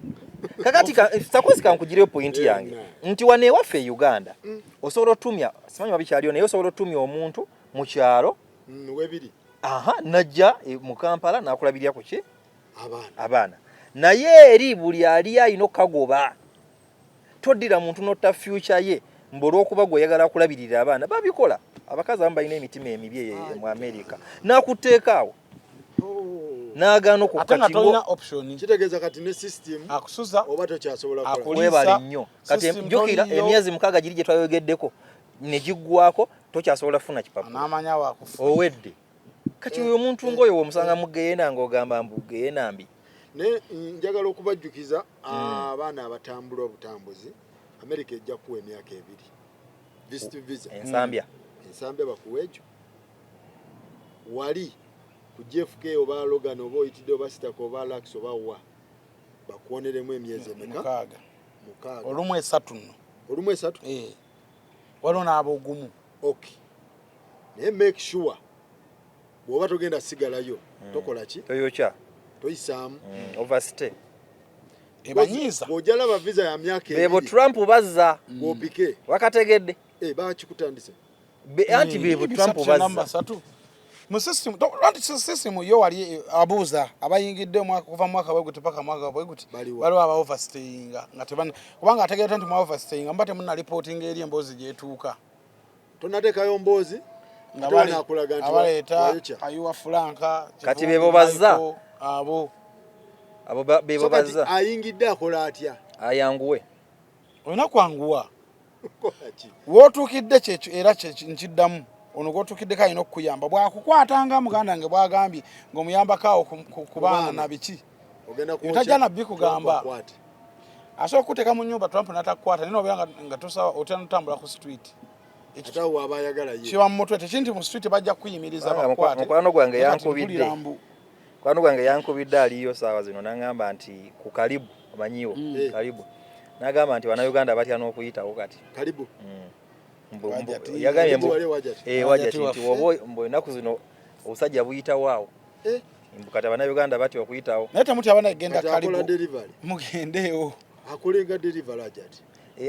Speaker 2: kakati sakozi kankugireyo pointi yange nti wano ewaffe e Uganda osobola otumya simanyi wabikyaliyo naye osobola otumya omuntu mu kyalo
Speaker 3: webiri
Speaker 2: najja mu Kampala n'akulabirya ku ki abaana naye eri buli ali alina okagoba toddira muntu notta future ye mbulwokuba gwe oyagala kulabirira abaana babikola abakazi abamu balina emitima emibi mu America nakuteekaawo n'agaana
Speaker 1: okukatibwa
Speaker 3: kitegeeza kati ne system
Speaker 1: akusuza
Speaker 3: oba tokyasobola
Speaker 2: kwebala nnyo kati jukira emyezi 6 giri gye twayogeddeko ne giggwako tokyasobola kufuna kipapula
Speaker 1: n'amanya wakufa
Speaker 2: owedde kati oyo omuntu ng'oyo womusanga mugeyena ng'ogamba mbugeyena mbi
Speaker 3: ne njagala okubajjukiza abaana abatambula obutambuzi America ejja kuwa emyaka 2 visit visa
Speaker 2: ensambya
Speaker 3: bakuwa ekyo wali ku JFK oba Logan oba oyitidde oba Sitako oba Lax oba wa bakuwoneremu emyezi emeka 6
Speaker 1: olumu 3 nno
Speaker 3: olumu 3
Speaker 1: waliwo n'abogumu
Speaker 3: okay naye make sure bw'oba togenda sigalayo tokola ki
Speaker 2: toyokya
Speaker 3: toyisaamu
Speaker 2: overstay
Speaker 1: ebanyiiza
Speaker 3: bw'ojalaba visa ya myaka
Speaker 2: bebo Trump bazza
Speaker 3: bw'opike
Speaker 2: wakategedde
Speaker 3: bakikutandise
Speaker 2: anti bebo Trump bazza
Speaker 1: mu system yo wali abuuza abayingidde kuva mwaka bweguti paka mwaka bweguti waliwo aba overstayinga nga tebana kubanga ategeera nti mu overstayinga mbate muna reporting eri emboozi gyetuuka
Speaker 3: tonateekayo mboozi
Speaker 1: nga abaleeta ayuwa Franka
Speaker 2: kati bebo bazza
Speaker 1: abo
Speaker 2: bebo bazza
Speaker 3: ayingidde akola atya
Speaker 2: ayanguwe
Speaker 1: olina kwanguwa wootuukidde kyekyo era nkiddamu ono gotukiddeko alina okukuyamba bwakukwatanga muganda wange bwagambye ng'omuyambako ku baana na biki tajja nabbi kugamba asobola okuteeka mu nnyumba Trump n'atakukwata naye nobeera nga tosawa otera notambula ku street kiba mu mutwe tekinti mu street bajja kukuyimiriza bakukwate
Speaker 2: mukwano gwange yankubidde aliyo saawa zino n'agamba nti ku kalibu omanyiwo kalibu n'agamba nti Bannayuganda batya n'okuyitawo kati
Speaker 3: kalibu
Speaker 2: yagambye wajati nti mbu ennaku zino obusajja buyitawo awo mbu kati Bannayuganda batya okuyitawo
Speaker 1: naye temutya abana egenda kalibu mugendeewo
Speaker 3: Akulinga deliver ati.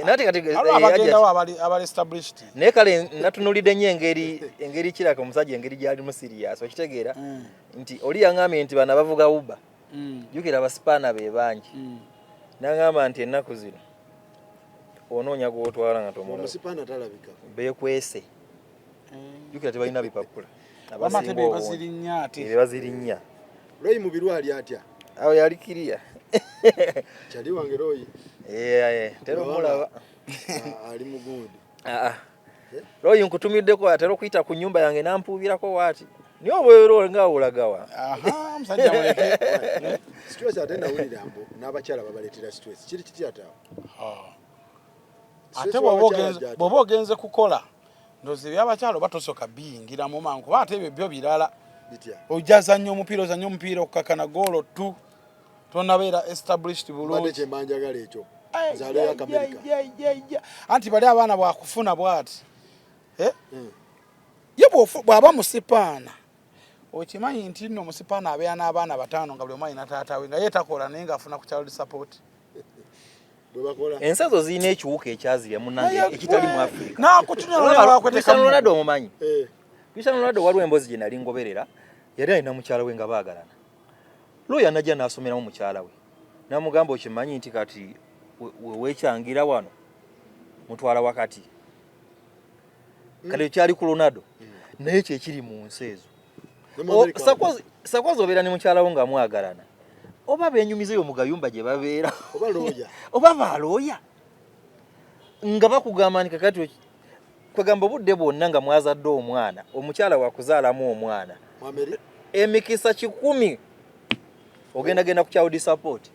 Speaker 2: Nati kati
Speaker 1: abagendawo abali established.
Speaker 2: Ne kale natunulide nnyo engeri kiraka omusajja engeri gyali mu serious okitegeera nti oli yangambye nti bana bavuga Uber. Jukira abasipaana be bangi. Nangamba nti ennaku zino onoonya gw'otwala nga tomulaba.
Speaker 3: Omusipaana talabika.
Speaker 2: Beekwese. Jukira tebalina bipapula.
Speaker 1: Abasinga bazirinnya ate.
Speaker 2: Bazirinnya.
Speaker 3: Royi mu birwali atya?
Speaker 2: Awo yali kiriya.
Speaker 3: Chali wange Royi.
Speaker 2: Tero mulaba.
Speaker 3: Ali mugundi.
Speaker 2: Royi nkutumiddeko atero kuyita ku nyumba yange nampuubirako waati. Niyo bwero nga olagawa.
Speaker 1: Musajja muleke.
Speaker 3: Stress atenda wulira mbo n'abakyala babaletera stress. Kiri kiti atawo.
Speaker 1: Ate bw'oba ogenze kukola ndozi by'abakyalo batosoka bingira mu mangu ate ebyo birala. Ojaza nnyo omupiira ozannya omupiira okukakana goolo tu tonabeera established bulungi.
Speaker 3: Bade kyemanjagala ekyo. Zalo ya Amerika.
Speaker 1: Anti bali abaana bwakufuna bwati. Ye bw'aba musipaana okimanyi nti nno musipaana abeera n'abaana bataano nga buli omu alina taata we nga ye takola naye ng'afuna ku child support.
Speaker 2: Ensazo zirina ekiwuka ekyazirya munnange ekitali mu Afrika.
Speaker 1: Cristiano
Speaker 2: Ronaldo omumanyi. Cristiano Ronaldo waliwo emboozi gye nali ngoberera yali alina mukyala we nga baagalana. Lawyer najja n'asomeramu mukyala we. N'amugamba okimanyi nti kati weekyangira wano mutwala wakati. Kale kyali ku Ronaldo. Naye kye kiri mu nsi ezo. Sakozi obeera ne mukyala wo nga mwagalana. Oba benyumize yo mugayumba gye babeera.
Speaker 3: Oba lawyer.
Speaker 2: Oba balooya. Nga bakugamba ni kakati kwegamba budde bwonna nga mwazadde omwana, omukyala wakuzaalamu omwana.
Speaker 3: Mwameri?
Speaker 2: Emikisa 10 ogenda ku child support.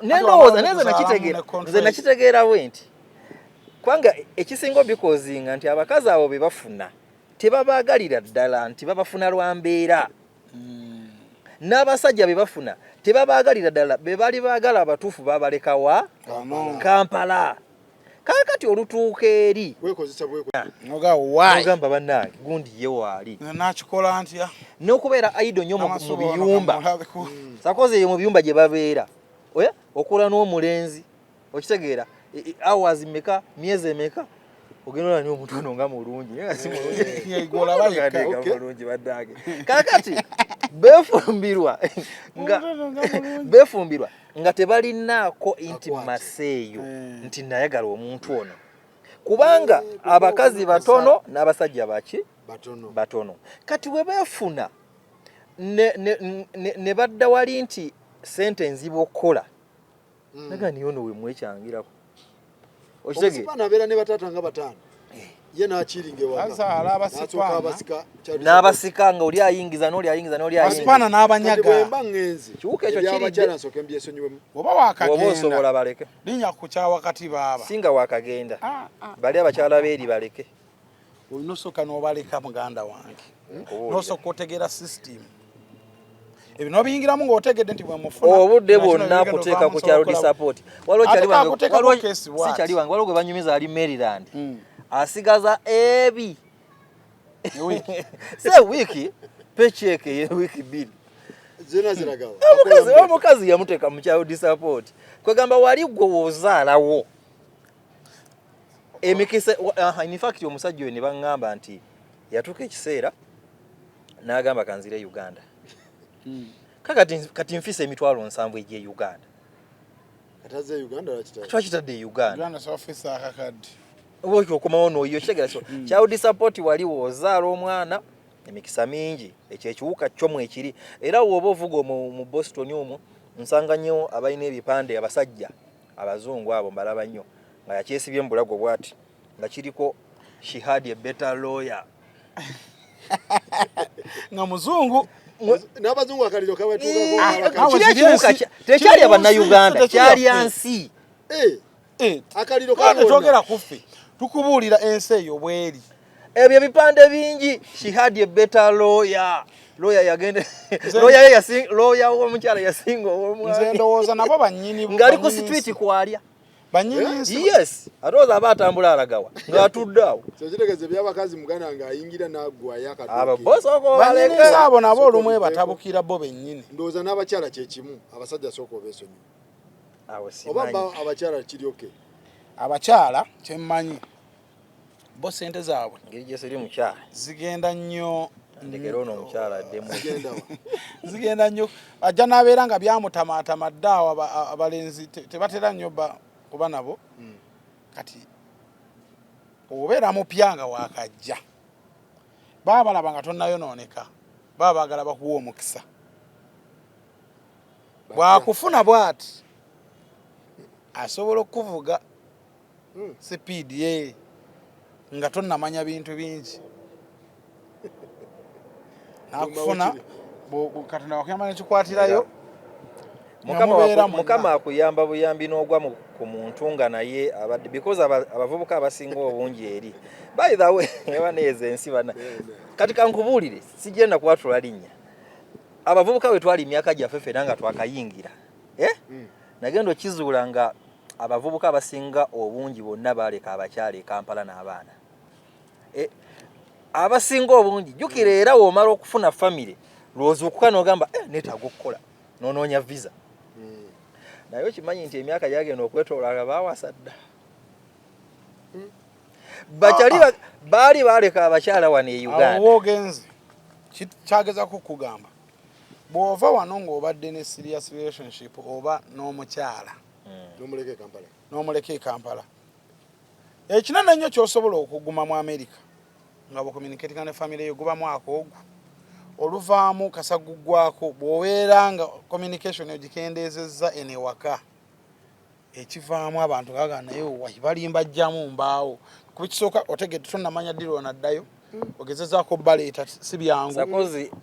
Speaker 2: Nendowooza nze nakitegeera bwe nti kwanga ekisinga bikozinga nti abakazi abo be bafuna tebabaagalira ddala nti babafuna lwa mbeera. N'abasajja be bafuna tebabaagalira ddala be bali baagala abatuufu babalekawa Kampala. Kakati olutuuka eri
Speaker 3: wekozesa
Speaker 2: ogamba bannange gundi ye waali
Speaker 1: nakikola ntya
Speaker 2: n'okubeera aido nnyo mu biyumba. Sakoze eyo mu biyumba gye babeera okola n'omulenzi okitegeera hours meka myezi emeka ogenda ni omuntu ono nga mulungi naye si mulungi baddaage. Kakati befumbirwa nga tebalinaako intimacy eyo nti nayagala omuntu ono kubanga abakazi batono n'abasajja batono. Kati we beefuna ne badda wali nti sente nzibu okukola naga niyo no we mwekyangirako okitege
Speaker 3: abeera ne batata nga bataano ye n'akiringe
Speaker 2: n'abasika nga oli ayingiza n'oli ayingiza n'oli ayingiza
Speaker 1: basipana n'abanyaga
Speaker 2: kiwuka ekyo
Speaker 3: kiri
Speaker 1: oba wakagenda
Speaker 2: osobola baleke
Speaker 1: linnya ku kya wakati baaba
Speaker 2: singa wakagenda bali abakyala beeri baleke
Speaker 1: olina osooka n'obaleka muganda wange n'osooka otegeera system ebyo n'obiyingiramu ng'otegedde nti bwemufuna
Speaker 2: obudde bwonna kuteeka ku child support waliwo kyali wange waliwo gwe banyumiza ali Maryland asigaza ebi se wiki paycheck ye wiki bill
Speaker 3: zina ziragawa
Speaker 2: omukazi yamuteeka mu child support kwegamba wali gwe wozaalawo emikise in fact omusajja oyo ne baŋŋamba nti yatuuka ekiseera n'agamba kanzire Uganda. Kati nfise emitwalo 7 ejye Uganda.
Speaker 3: Kataze Uganda
Speaker 2: twakitadde Uganda.
Speaker 1: Uganda South Africa akakadde.
Speaker 2: Obwo komawo no yo kigera so. Child support wali wozaala omwana emikisa mingi ekyo ekiwuka kyomu ekiri era woba ovuga mu Boston omwo nsanga nnyo abalina ebipande abasajja abazungu abo mbalaba nnyo nga yakyesibye mbulago bwati nga kiriko she had a better lawyer
Speaker 1: nga muzungu
Speaker 3: n'abazungu akaliro kabatuukako
Speaker 2: tekyali abannayuganda kyali ansi
Speaker 3: akaliro
Speaker 1: twogera kuffe tukubuulira ensi eyo bweri
Speaker 2: ebyo bipande bingi she had a better lawyer yagende lawyer w'omukyala yasinga ow'omwana
Speaker 1: nze ndowooza nabo bannyini
Speaker 2: ng'ali ku street kwalya
Speaker 1: bannyini
Speaker 2: yes atooza aba atambula alagawa ng'atudde awo
Speaker 3: kitegeeze by'abakazi muganda ng'ayingira n'aggwayo
Speaker 1: bannyini abo nabo olumu batabukira bo bennyini
Speaker 3: ndowooza n'abakyala kye kimu abasajja sooka obeesonyiwa oba abakyala kiryoke
Speaker 1: abakyala kyemmanyi bo sente zaabwe
Speaker 2: ngeri gye siri mukyala
Speaker 1: zigenda nnyo
Speaker 2: ndekera ono omukyala addemu
Speaker 1: zigenda nnyo ajja n'abeera nga byamutamaatama ddaawo abalenzi tebatera nnyo kuba nabo kati obeera mupya nga waakajja baba balaba nga tonnayonooneka baba baagala bakuwa omukisa bwakufuna bw'ati asobola okuvuga sipiidi ye nga tonnamanya bintu bingi nakufuna katonda wakuyamba nekikwatirayo
Speaker 2: mukama akuyamba buyambi n'ogwa ku muntu nga naye abadde because abavubuka abasinga obungi eri by the way ebaneeza ensi bana kati kankubuulire sijenda kuwatula linnya abavubuka bwe twali emyaka gyaffe ffenna nga twakayingira nagenda okizuula nga abavubuka abasinga obungi bonna baleka abakyala e Kampala n'abaana abasinga obungi jjukira era woomala okufuna famire lowooza okuka n'ogamba neetaaga okukola n'onoonya visa naye okimanyi nti emyaka gyagenda okwetoloola baawasa dda bakyali baali baleka abakyala wano e Uganda
Speaker 1: awo ogenze kyagezako okugamba bw'ova wano ng'obadde ne serious relationship oba n'omukyala n'omuleka e Kampala ekinene ennyo ky'osobola okuguma mu America nga bw'ocommunicatinga ne famire yo guba mwaka ogwo oluvaamu kasaguggwako bw'obeera nga communication yo gikendeezezza enewaka ekivaamu abantu gaga naye balimba jjamu mbaawo kubikisooka otegedde tonnamanya ddi lwonaddayo ogezezaako baleeta si byangu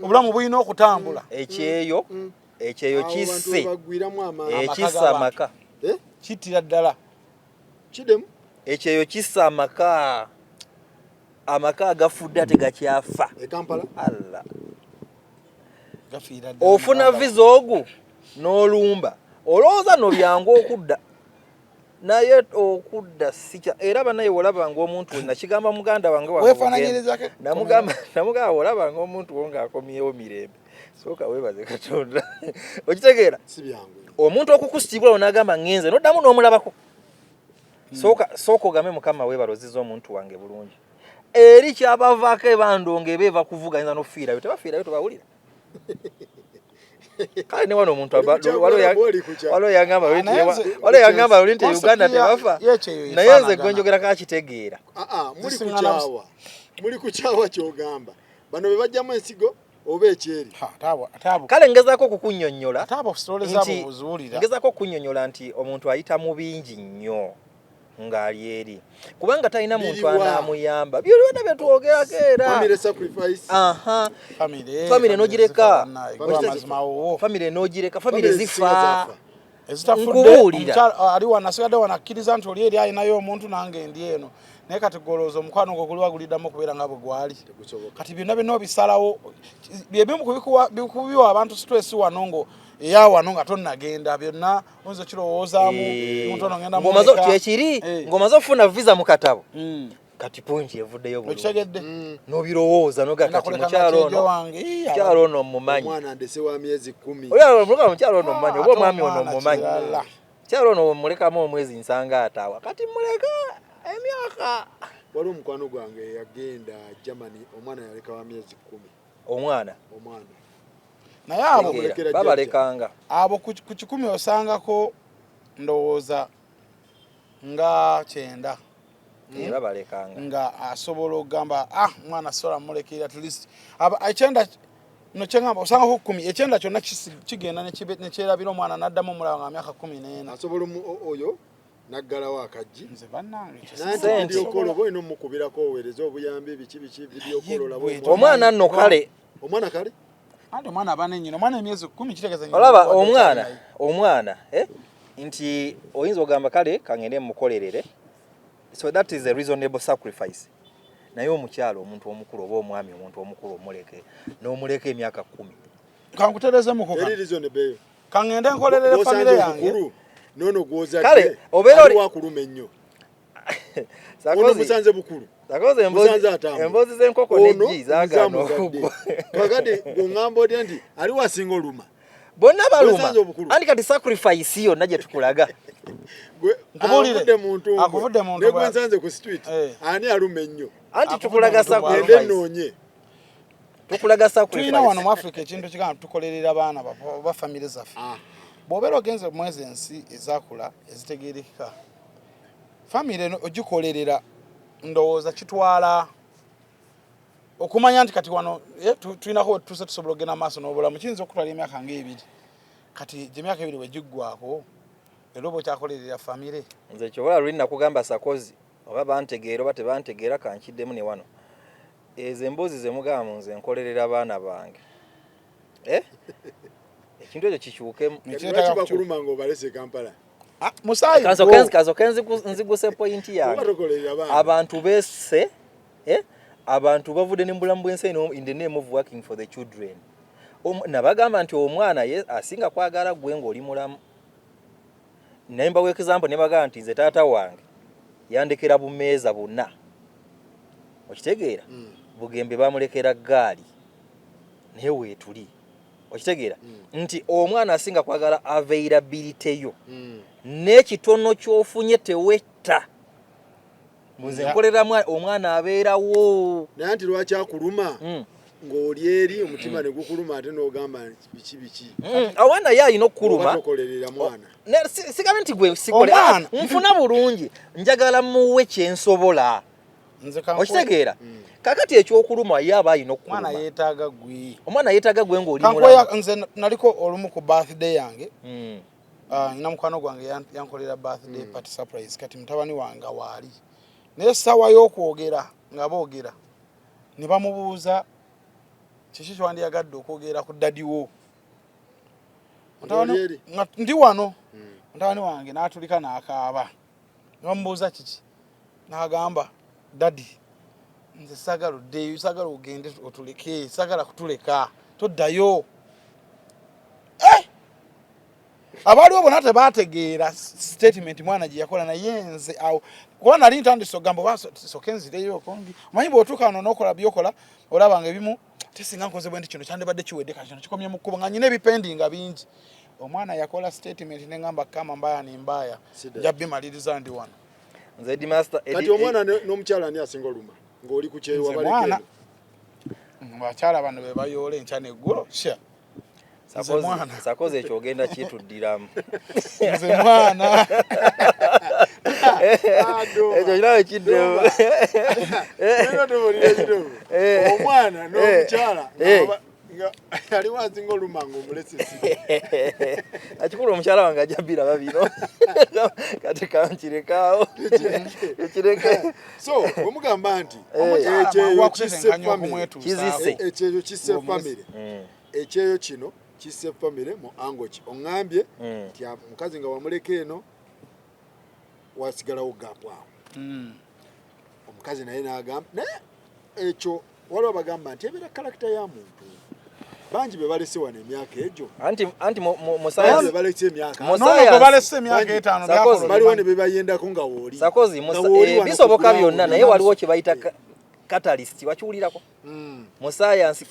Speaker 1: obulamu bulina okutambula
Speaker 2: ekyeyo kisse ekissa amaka
Speaker 1: kittira ddala
Speaker 3: kidemu
Speaker 2: ekyeyo kissa amaka agafudde ate gakyafa
Speaker 3: e Kampala
Speaker 2: alla
Speaker 1: gafiira ddala
Speaker 2: ofuna visa ogu n'olumba olowooza no byangu okudda naye okudda sikya era banaye wolabanga omuntu we nakigamba muganda wange
Speaker 1: weefaananyirizako
Speaker 2: namugamba wolabanga omuntu wo ng'akomyewo mirembe sooka weebaze Katonda okitegeera
Speaker 3: si byangu
Speaker 2: omuntu okukusitibula onagamba ngenze noddamu n'omulabako sooka ogambe mukama weebalozizza omuntu wange bulungi eri kyabavaako ebandonga ebeeva kuvuganyza n'ofiirayo tebafiirayo tebawulira kale ne wano omuntu waliwo yangamba luli nti Uganda tebafa naye nze gwe njogera kakitegeera
Speaker 3: muli kukyawa kyogamba bano be bajjamu ensigo oba ekyeri
Speaker 2: kale ngezaako okukunnyonnyola nti omuntu ayita mu bingi nnyo ng'ali eri kubanga talina muntu anaamuyamba byoliwena byetwogerako era famire n'ogireka famire n'ogireka famire zifa
Speaker 1: ezitafuddde ali wanasigadde wanakkiriza nti oli eri ayinayo omuntu nange ndi eno naye kati golooza omukwano gwo guli waguliddamu okubeera nga bwe gwali kati byonna byonna obisalawo byebimu bikubiwa abantu stress wano ngo eya wano nga tonnagenda byonna oyinza okirowoozaamu mutono ngenda
Speaker 2: ngomazo kyekiri ngomazo ofuna visa mu katabo kati punji evuddeyo bulungi
Speaker 1: okitegedde
Speaker 2: n'obirowooza n'ogamba kati mukyalo ono mmumanyi
Speaker 3: omwana ndese wa myezi 10
Speaker 2: oyo mukyalo ono mmumanyi oba omwami ono mmumanyi mukyalo ono mulekamu omwezi nsanga ataawa kati muleka emyaka
Speaker 3: waliwo omukwano gwange yagenda Germany omwana yaleka wa myezi 10
Speaker 2: omwana
Speaker 1: naye abo
Speaker 2: babalekanga
Speaker 1: abo ku 10 osangako ndowooza nga 9
Speaker 2: babalekanga
Speaker 1: nga asobola okugamba mwana sola mulekera at least ekyenda no kyengamba osangako 10 ekyenda kyonna kigenda nekyerabira omwana n'addamu omulaba nga myaka 14
Speaker 3: asobola oyo naggalawo akajji
Speaker 1: nze bannange
Speaker 3: video call boyina omukubirako oweereza obuyambi biki video call labo
Speaker 2: omwana nno kale
Speaker 3: omwana kale
Speaker 1: ate omwana abane nyina omwana emyezi 10 kitegeeza
Speaker 2: nyina olaba omwana nti oyinza ogamba kale kangende mukolerere so that is a reasonable sacrifice naye omukyalo omuntu omukulu oba omwami omuntu omukulu omuleke n'omuleke emyaka 10
Speaker 1: kankutereze mukoka
Speaker 3: eri reasonable
Speaker 1: kangende nkolerere family yange
Speaker 3: nono gwoza
Speaker 2: kale obeera
Speaker 3: oli wakuluma ennyo ono musanze bukulu
Speaker 2: sakoze embozi z'enkoko n'eggi zaagano
Speaker 3: kakati gongamba otya nti ali wasinga oluma
Speaker 2: bonna baluma andi kati sacrifice yo naje tukulaga
Speaker 3: nkubulire muntu
Speaker 1: akuvudde muntu
Speaker 3: ne kwensanze ku street ani alume nnyo
Speaker 2: anti tukulaga sacrifice
Speaker 3: nonye
Speaker 2: tukulaga sacrifice
Speaker 1: tulina wano mu Africa ekintu kigamba tukolerera abaana ba family zaffe bw'obeera ogenze mwezi ensi ezakula ezitegeerekeka family eno ogikolerera ndowooza kitwala okumanya nti kati wano tulinako tuse tusobola ogenda maaso n'obulamu kiyinza okutwala emyaka ng'ebiri kati gy'emyaka ebiri wegyiggwako era oba okyakolerera famire
Speaker 2: nze kyobola luli nakugamba Sakozi oba bantegeera oba tebantegeera kankiddemu ne wano ezo emboozi ze mugamba nze nkolerera abaana bange ekintu ekyo kikyukemu
Speaker 3: kibakuluma ng'obalese Kampala
Speaker 1: musayi
Speaker 2: kazo nziguse pointi yange abantu besse abantu bavudde n'embulamu bw'ensi in the name of working for the children nabagamba nti omwana asinga kwagala gwe ng'oli mulamu naye mbawa example ne bagamba nti nze taata wange yandekera bumeeza bonna okitegeera bugembe bamulekera gaali naye weetuli okitegeera nti omwana asinga kwagala availability yo n'ekitono ky'ofunye tewetta muze nkolera omwana abeerawo
Speaker 3: naye nti lwaki akuluma ng'oli eri omutima ne gukuluma ate n'ogamba biki
Speaker 2: awana ye alina okukuluma
Speaker 3: tokolerera mwana
Speaker 2: sigabe nti gwe sikolera nfuna bulungi njagala muwe kyensobola okitegeera kakati ekyokuluma ye aba alina okukuluma omwana yeetaaga gwe ng'oli mulamu
Speaker 1: nze naliko olumu ku birthday yange nina mukwano gwange yankolera birthday party surprise kati mutabani wange waali naye essaawa y'okwogera nga boogera ne bamubuuza kiki kyandiyagadde okwogera ku ddadiwo ndi wano mutabani wange n'atulika n'akaaba ne bamubuuza kiki n'agamba dadi nze saagala oddeeyo saagala ogende otuleke saagala kutuleka toddayo abaaliwo bonna tebategeera statement mwana gye yakola naye nze awo kuba nali ntandise ogamba soke nzireyo okongi omanyi bw'otuuka wano n'okola byokola olabanga ebimu tesinga nkoze bwe nti kino kyandibadde kiwedde kati kino kikomye mu kkubo nga nyina ebipendinga bingi omwana yakola statement ne ngamba kama mbaya ni mbaya njabimaliriza ndi wano
Speaker 2: nze Headmaster
Speaker 3: kati omwana n'omukyala ani asinga oluma ng'oli ku kyeyo wabalekero
Speaker 1: bakyala bano be bayoola enkya n'eggulo sha
Speaker 2: Sakozi ekyo ogenda kituddiramu
Speaker 1: nze mwana
Speaker 2: ekyo kirawe kiddemu
Speaker 3: omwana n'omukyala ali wasinga oluma ng'omulesesi
Speaker 2: akikulu omukyala wange ajja biraba bino kati kankirekaawo ekireke
Speaker 3: so omugamba nti ekyeyo kisse famire ekyeyo kino kisse famire mu angoki oŋŋambye nti omukazi nga wamuleka eno wasigalawo gapu awo omukazi naye n'agamba naye ekyo waliwo bagamba nti ebeera kalakita ya muntu bangi be balese wano emyaka egyo
Speaker 2: anti
Speaker 3: be balese emyaka
Speaker 1: balese emyaka etaano
Speaker 3: baliwo ne bebayendako nga wooli
Speaker 2: Sakozi bisoboka byonna naye waliwo kye bayita catalyst wakiwulirako mu science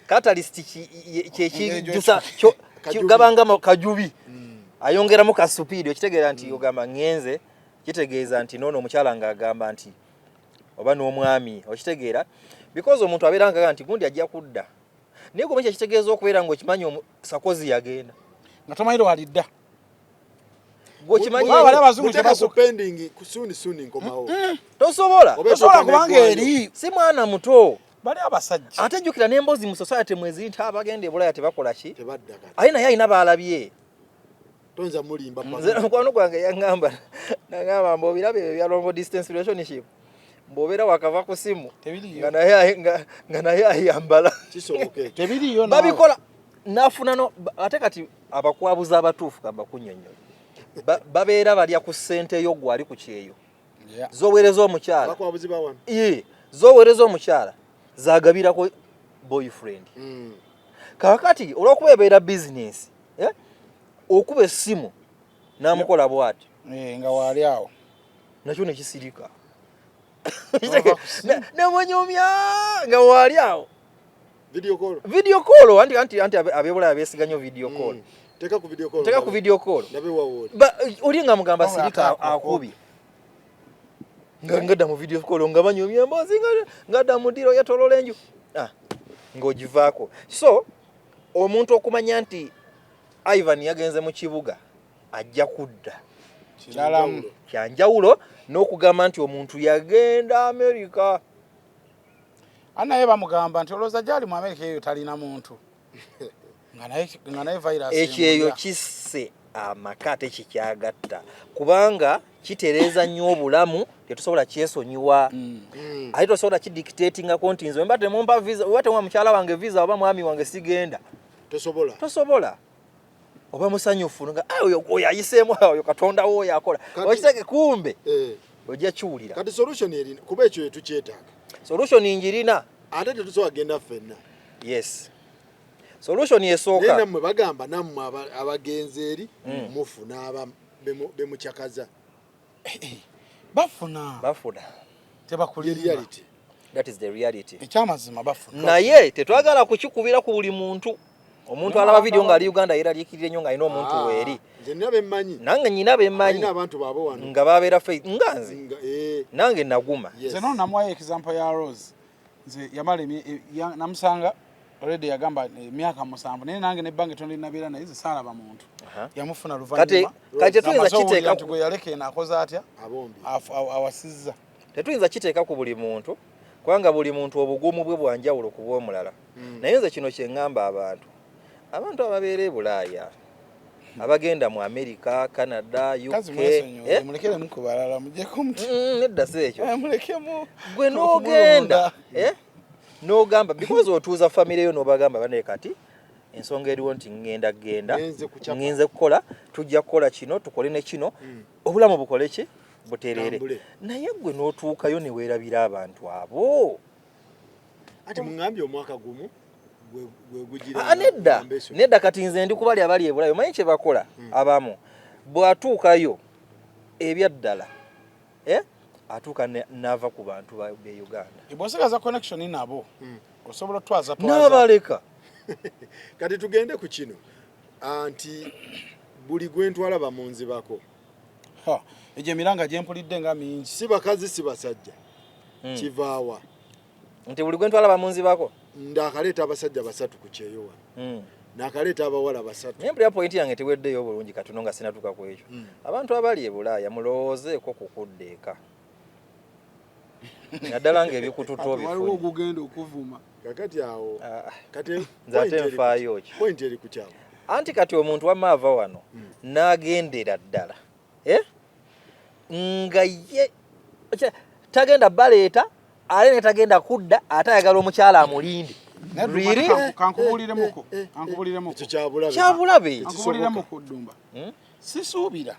Speaker 2: catalyst kyekijjusa gabanga kajubi ayongeramu ka supidi okitegeera nti ogamba ngenze kitegeeza nti noono omukyala ng'agamba nti oba n'omwami okitegeera because omuntu abeera nga nti gundi ajja kudda naye gwe kitegeeza okubeera ng'okimanyi Sakozi yagenda
Speaker 1: nga tomanyi lwalidda
Speaker 2: gwokimanyi
Speaker 3: pending kusuni nkomawo
Speaker 2: tosobola
Speaker 1: kubanga eri
Speaker 2: si mwana muto
Speaker 1: bali abasajja
Speaker 2: ate jjukira n'emboozi mu society mwezi nti abagenda ebulaya tebakola ki aye naye alina baalabye
Speaker 3: tonza mulimba
Speaker 2: mukwano gwange yangamba nagamba mb'obirabe ebyo bya long distance relationship mb'obeera wakava ku simu nga naye ayambala
Speaker 1: tebiriyo
Speaker 2: babikola nafuna no ate kati abakwabuza abatuufu kamba kunnyonnyola babeera balya ku ssente yo gwali ku kyeyo zoweereza omukyala zoweereza omukyala zagabirako boyfriend kakati olw'okuba ebeera bizinesi okuba essimu n'amukola bw'ati
Speaker 1: nga waali awo
Speaker 2: nakyo nekisirika nemunyumya nga waali awo video call anti abebula abesiganya video call
Speaker 3: teka ku video call ndabe wawo
Speaker 2: oli nga mugamba sirika akubi ngada mu video call ngabanyo myambazi ngada mu diro yatolola enju ngojivaako so omuntu okumanya nti Ivan yagenze mu kibuga ajja kudda
Speaker 1: kiralamu
Speaker 2: kyanjawulo n'okugamba nti omuntu yagenda America
Speaker 1: anaye bamugamba nti olooza gyali mu America eyo talina muntu nga naye virus
Speaker 2: ekyeyo kisse amakate kikyagatta kubanga kitereeza nnyo obulamu tetusobola kyesonyiwa ate tosobola kidictatinga konti nze mba temumpa visa oba temwa mukyala wange visa oba mwami wange sigenda tosobola oba musanyufu nga oyo ayiseemu oyo katonda wo yakola okitege kumbe ojja kiwulira
Speaker 3: kati solution erina kuba ekyo tukyetaaga
Speaker 2: solution njirina
Speaker 3: ate tetusobola genda ffenna
Speaker 2: yes solution esooka
Speaker 3: naye nammwe bagamba nammwe abagenzi eri mufuna bemukyakaza
Speaker 1: bafuna tebakulira
Speaker 2: that is the reality
Speaker 1: ekyamazima bafuna
Speaker 2: naye tetwagala kukikubira ku buli muntu omuntu alaba video nga ali Uganda era likirire nnyo nga alina omuntu weeri
Speaker 3: nze nnabe mmanyi
Speaker 2: nange nyina bemmanyi
Speaker 3: abantu baabo wano
Speaker 2: nga babeera faith nganze nange naguma
Speaker 1: nze no namwayo example ya Rose nze yamala namusanga already yagamba emyaka 7 naye nange nebbange tondi nabeera naye zisaalaba muntu yamufuna luvannyuma
Speaker 2: kati tuyinza kiteeka
Speaker 1: gwe yaleke nakoza atya awasizza
Speaker 2: tetuyinza kiteeka ku buli muntu kubanga buli muntu obugumu bwe bwanjawulo ku bw'omulala naye nze kino kye ŋŋamba abantu ababeera e Bulaaya abagenda mu America, Canada, UK
Speaker 1: mulekere mukubalala mujeko muti
Speaker 2: nedda se ekyo
Speaker 1: mulekemu
Speaker 2: gwe n'ogenda n'ogamba because otuuza family yo n'obagamba bane kati ensonga eriwo nti ngenda ngenze kukola tujja kukola kino tukole ne kino obulamu bukole ki buterere naye gwe n'otuukayo ne weerabira abantu abo
Speaker 3: ati mungambye omwaka gumu gwe gugira
Speaker 2: nedda kati nze ndi kubali abali ebulayo manyi kye bakola abamu bw'atuukayo ebyaddala atuuka n'ava ku bantu be Uganda
Speaker 1: ibosekaza connection nabo osobola twaza
Speaker 2: n'abaleka
Speaker 3: kati tugende ku kino anti buli gwentwala bamunzi bako
Speaker 1: eje miranga gye mpulidde nga mingi
Speaker 3: si bakazi si basajja kivaawa
Speaker 2: nti buli gwentwala bamunzi bako
Speaker 3: ndakaleeta abasajja 3 ku kyeyowa nakaleeta abawala 3
Speaker 2: nempulira point yange teweddeyo bulungi katuno nga sinatuuka ku ekyo abantu abali e Bulaaya mulowoozeeko kukuddeeka naddala ng'ebikututo
Speaker 1: waliwo ogugenda okuvuma
Speaker 3: kakati awo kati
Speaker 2: nze ate nfaayo ki
Speaker 3: point eri ku kyawo
Speaker 2: anti kati omuntu wamma ava wano n'agendera ddala nga ye tagenda baleeta ale ne tagenda kudda ate ayagala omukyala amulinde
Speaker 1: kankubuliremu
Speaker 2: kyabulabe
Speaker 1: Ddumba sisuubira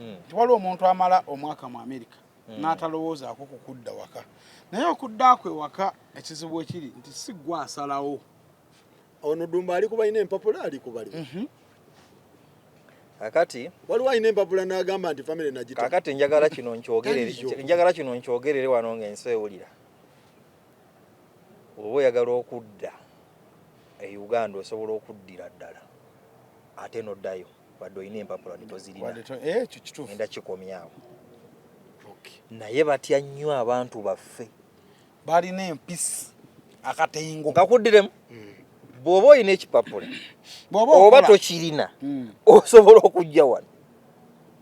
Speaker 1: nti waliwo omuntu amala omwaka mu America n'atalowoozaako kukudda waka naye okudda kwe waka ekizibu ekiri nti si gwe asalawo
Speaker 3: ono Ddumba ali kubalina empapula ali kubali
Speaker 2: kakati
Speaker 3: waliwo alina empapula n'agamba nti family nagita
Speaker 2: kakati njagala kino nkyogerere wano ng'ensi ewulira oba oyagala okudda e Uganda osobola okuddira ddala ate noddayo wadde olina empapula netozirina enda kikomyawo naye batya nnyo abantu baffe
Speaker 1: balina empisi akatengo
Speaker 2: kakuddiremu bw'oba olina ekipapula oba tokirina osobola okujja wano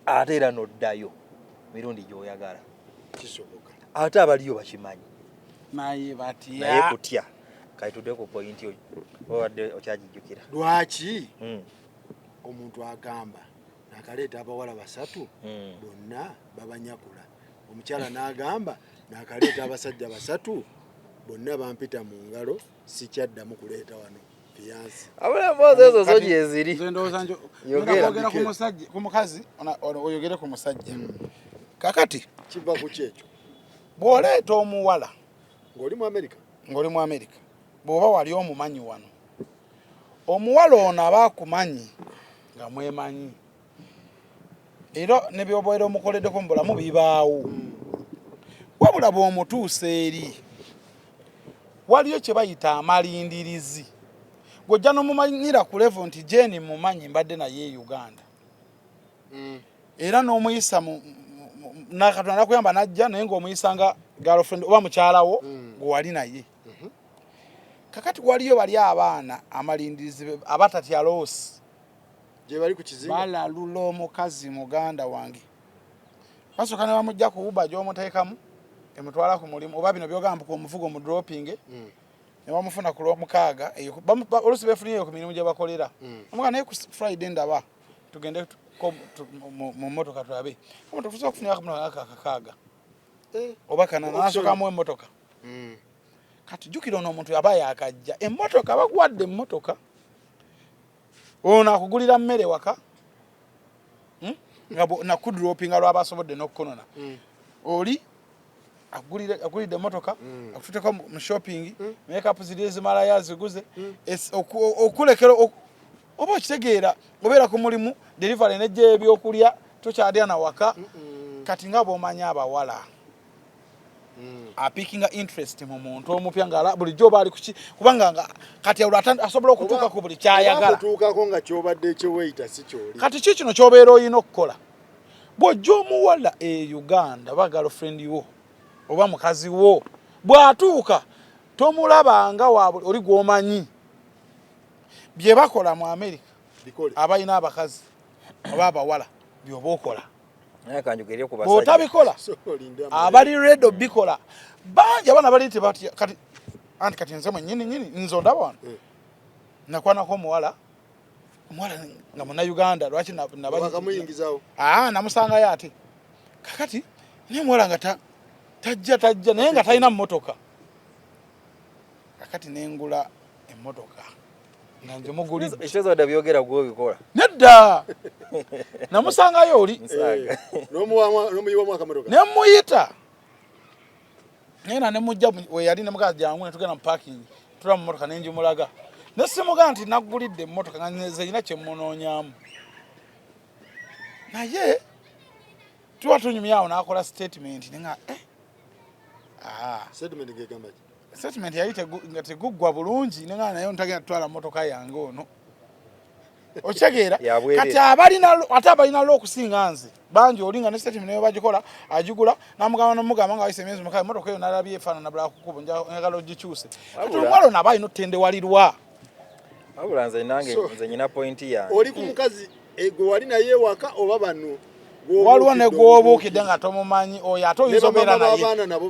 Speaker 2: ate era noddayo mirundi gy'oyagala
Speaker 3: kisoboka
Speaker 2: ate abaliyo bakimanyi
Speaker 1: naye
Speaker 2: kutya kati tudde ku pointi owadde okyagijjukira
Speaker 3: lwaki omuntu agamba nakaleeta abawala 3 bonna babanyakula omukyala n'agamba nakaleeta abasajja 3 bonna bampita mu ngalo sikyaddamu kuleeta wano fiyansi
Speaker 2: abulamuzi ezo zo gyeziri
Speaker 1: yogera ku mukazi oyogere ku musajja kakati
Speaker 3: kiva ku kyekyo
Speaker 1: bw'oleeta omuwala
Speaker 3: ng'oli mu America
Speaker 1: bw'oba wali omumanyi wano omuwala ono aba akumanyi nga mwemanyi era ne by'obeera omukoleddeko mu bulamu bibaawo wabula bw'omutuusa eri waliyo kye bayita amalindirizi gojja n'omumanyira ku level nti Jane mumanyi mbadde naye Uganda era n'omuyisa nakatonda nakuyamba najja naye ng'omuyisanga girlfriend oba mukyalawo gwali naye kakati waliyo bali abaana amalindirizi abatatya losi
Speaker 3: je bali ku kizinga
Speaker 1: balalula omukazi muganda wange basooka ne bamujja ku Uber gy'omuteekamu emutwala ku mulimu oba bino byogamba ku omuvugo mu dropping ne bamufuna ku Lwomukaaga olusi befunye ku mirimu gye bakolera omuganda naye ku Friday ndaba tugende mu motoka tulabe omuntu tufuza okufunira akakaaga oba kana nasooka mu emmotoka kati jukira ono omuntu yabaye akajja emmotoka bagwadde emmotoka ono akugulira mmere waka na kudropinga lwabasobodde n'okukonona oli agulidde emmotoka akututeko mu shopping makeup ziri ezimalayo aziguze okulekera oba okitegeera obeera ku mulimu delivery nejja ebyokulya tokyalya na waka kati nga bw'omanya abawala apikinga interest mu muntu omupya ngala bulijjo bali kuki kubanga kati asobola okutuuka ku buli kyayagala
Speaker 3: kutuukako nga kyobadde kyeweeyita si kyoli
Speaker 1: kati kino kyobeera oyina okukola bw'ojja omuwala Uganda ba girlfriend wo oba mukazi wo bw'atuuka tomulabanga waabwe oli gw'omanyi bye bakola mu America abalina abakazi oba abawala byoba okola bw'otabikola abali redo bikola bangi abaana bali tebatya kati nze mwennyini nzo ndaba wano nakwanako omuwala nga Munnayuganda lwaki
Speaker 3: nakamuyingizawo
Speaker 1: namusangayo ate kakati naye muwala nga tajja naye nga talina mmotoka kakati nengula emmotoka nga nze mugulidde
Speaker 2: ekitezo dda byogera gwe bikola
Speaker 1: nedda namusangayo oli
Speaker 3: n'omuyiwamu akamotoka
Speaker 1: nemuyita nena nemujja we yali ne mukazi jangu ne tugenda mu parking tula mu motoka nenjimulaga ne simuga nti nagulidde emmotoka nga nzeyina kye munoonyamu naye tuba tunyumyawo n'akola statement nenga
Speaker 3: statement gegamba ki
Speaker 1: statement yali nga teguggwa bulungi nenga naye ntagenda tutwala mmotoka yange ono okitegeera kati abalina okusinga nze bangi olinga ne statement nayo bagikola agigula namugamba nomugamba nga wayise emyezi mukaaga emmotoka eyo nalabye efaanana bula kukubo njagala ogikyuse kati omwalo naba alina otendewalirwa
Speaker 2: wabula nze nange nze nyina pointi yange
Speaker 3: oli ku mukazi gwe wali naye waka oba bano
Speaker 1: waliwo ne gwobuukidde nga tomumanyi oyo ate oyinza obeera naye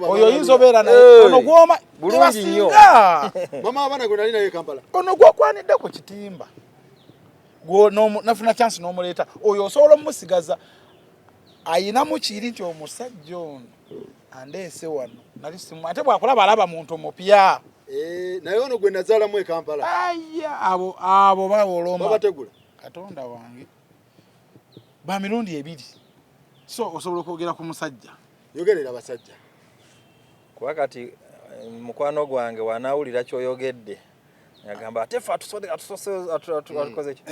Speaker 1: oyo oyinza obeera naye ono gwoma
Speaker 2: bulungi nnyo
Speaker 3: mama abaana gwe nali naye Kampala
Speaker 1: ono gwokwanidde ku kitimba nafuna chance n'omuleeta oyo osobola omusigaza ayinamu kiri nti omusajja ono andeese wano nali simu ate bwakulaba alaba muntu mupya
Speaker 3: naye ono gwe nazaalamu e Kampala
Speaker 1: aya abo baboloma
Speaker 3: babategula
Speaker 1: Katonda wange ba mirundi ebiri so osobola okwogera ku musajja
Speaker 3: yogerera abasajja
Speaker 2: kuba kati mukwano gwange wanaawulira kyoyogedde yagamba ate fe atukoze ki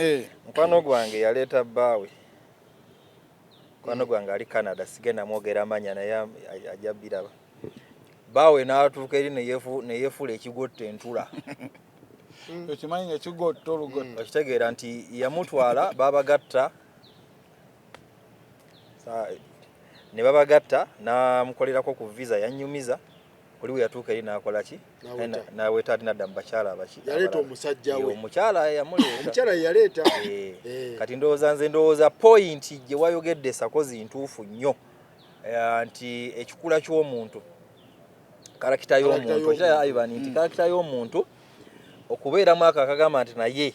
Speaker 2: mukwano gwange yaleeta bbaawe mukwano gwange ali Canada sigenda mwogera amanya naye ajja biraba bbaawe n'atuuka eri neyeefula ekigotta entula
Speaker 1: okimanyi nga ekigotta olugotta
Speaker 2: okitegeera nti yamutwala babagatta ne babagatta n'amukolerako ku visa yannyumiza oli we yatuuka eri n'akola ki n'aweeta ati nadda mu bakyala abaki
Speaker 3: yaleeta omusajja we
Speaker 2: omukyala yamuleeta
Speaker 3: omukyala yaleeta
Speaker 2: kati ndowooza point gye wayogedde sakozi ntuufu nnyo nti ekikula ky'omuntu karakita y'omuntu okiraba Ivan nti karakita y'omuntu okubeeramu ako akagamba nti naye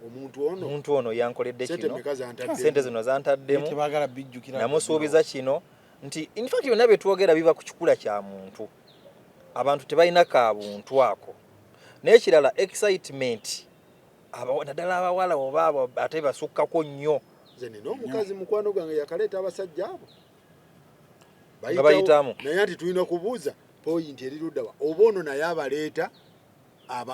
Speaker 2: omuntu ono yankoledde kino sente zino zantaddemu namusuubiza kino nti in fact byonna bye twogera biba ku kikula kya muntu abantu tebalina kabuntu ako n'ekirala excitement naddala abawala oba ate basukkako nnyo
Speaker 3: nze nina omukazi mukwano gwange yakaleeta abasajja abo
Speaker 2: bayitamu
Speaker 3: naye ati tulina kubuuza poyinti eriruddawa oba ono naye abaleeta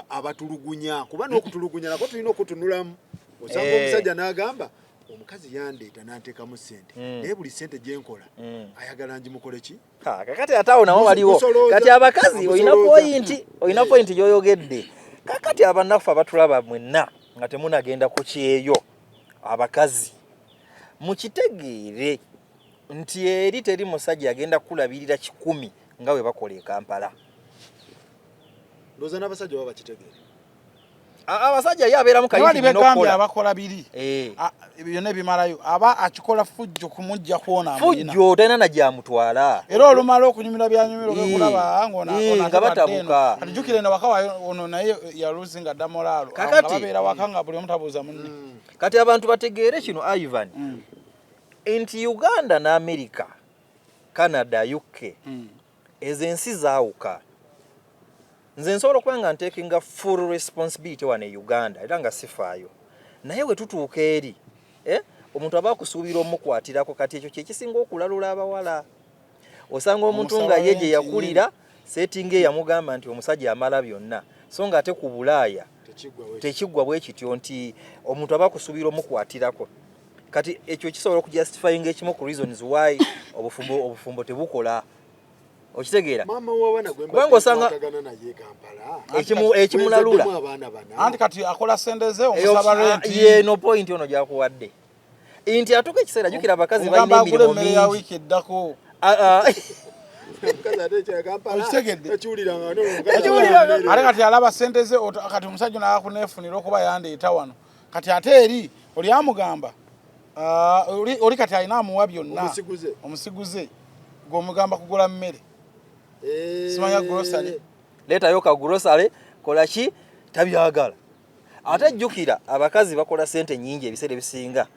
Speaker 3: abatulugunya kuba n'okutulugunya nako tulina okutunulamu osanga omusajja n'agamba omukazi yandeeta n'anteekamu ssente naye buli ssente gye nkola ayagala ngimukole ki
Speaker 2: kakati ate awo nawo waliwo kati abakazi olina pointi gy'oyogedde kakati abannaffe abatulaba mwenna nga temunagenda ku kyeyo abakazi mukitegeere nti eri teri musajja agenda kulabirira 10 nga we bakola e Kampala.
Speaker 3: Ndowooza n'abasajja baba bakitegeere.
Speaker 2: Abasajja ye abeera mu kayiti
Speaker 1: n'okola abakola biri byonna ebimalayo aba akikola fujjo kumujja kuona amulina
Speaker 2: fujjo tena najamutwala
Speaker 1: era olumala okunyumira byanyumira okulaba
Speaker 2: nga batabuka
Speaker 1: atujukire na wakawa ono naye yaluzinga damolalo ababeera wakanga buli omutabuuza munne
Speaker 2: kati abantu bategeere kino Ivan nti Uganda na America Canada UK ezensi zaawuka nze nsobola okuba nga ntekinga full responsibility wane Uganda era nga sifaayo naye we tutuuka eri omuntu aba kusuubira omukwatirako kati ekyo kyekisinga okulalula abawala osanga omuntu nga ye gye yakulira setting yamugamba nti omusajja amala byonna so nga ate ku Bulaaya tekiggwa bwe kityo nti omuntu aba kusuubira omukwatirako kati ekyo kisobola okujustifying ekimu ku reasons why obufumbo tebukola okitegeera
Speaker 3: mama wabana
Speaker 2: kubanga osanga ekimulalula
Speaker 1: anti kati akola sendeze omusaba rent
Speaker 2: ye no point ono gyakuwadde inti atuka ekiseera jukira abakazi balina emirimu mingi
Speaker 1: ya wiki eddako ate kati alaba sendeze kati omusajja n'akuneefunira okuba yandeeta wano kati ate eri oli amugamba oli kati alina amuwa byonna omusiguze gw'omugamba kugula mmere simanya grocery
Speaker 2: letayo ka grocery kola ki tabyagala ate jjukira abakazi bakola sente nyingi ebiseera bisinga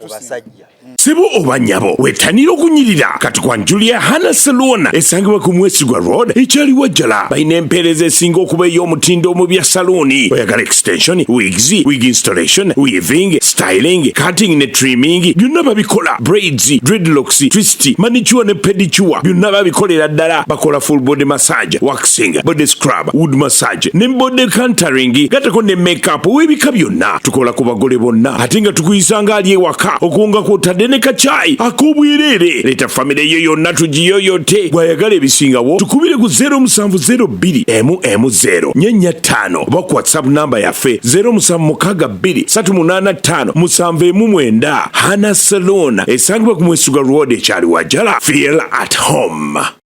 Speaker 2: obasajja
Speaker 4: sibo obanyabo wetanira okunyirira kati kwa Julia Hana Salon esangibwa ku Mwesigwa Road ekyali wajjala bayina empeereza esinga okuba ey'omutindo mu bya saloni oyagala extension wigs wig installation weaving styling cutting ne trimming byonna babikola braids dreadlocks twist manicure ne pedicure byonna babikolera ddala bakola full body massage waxing body scrub wood massage ne body contouring gatako ne makeup webika byonna tukola ku bagole bonna ate nga tukuyisanga ali ewaka okunga kwotadde ne kachai ak'obwerere leta famire yo yonna tugiyoyote bwayagala ebisingawo tukubire ku 0702 oba ku WhatsApp namba yaffe 0762385779 Hana Salon esangibwa ku Mwesigwa Road ekyali wajjala feel at home.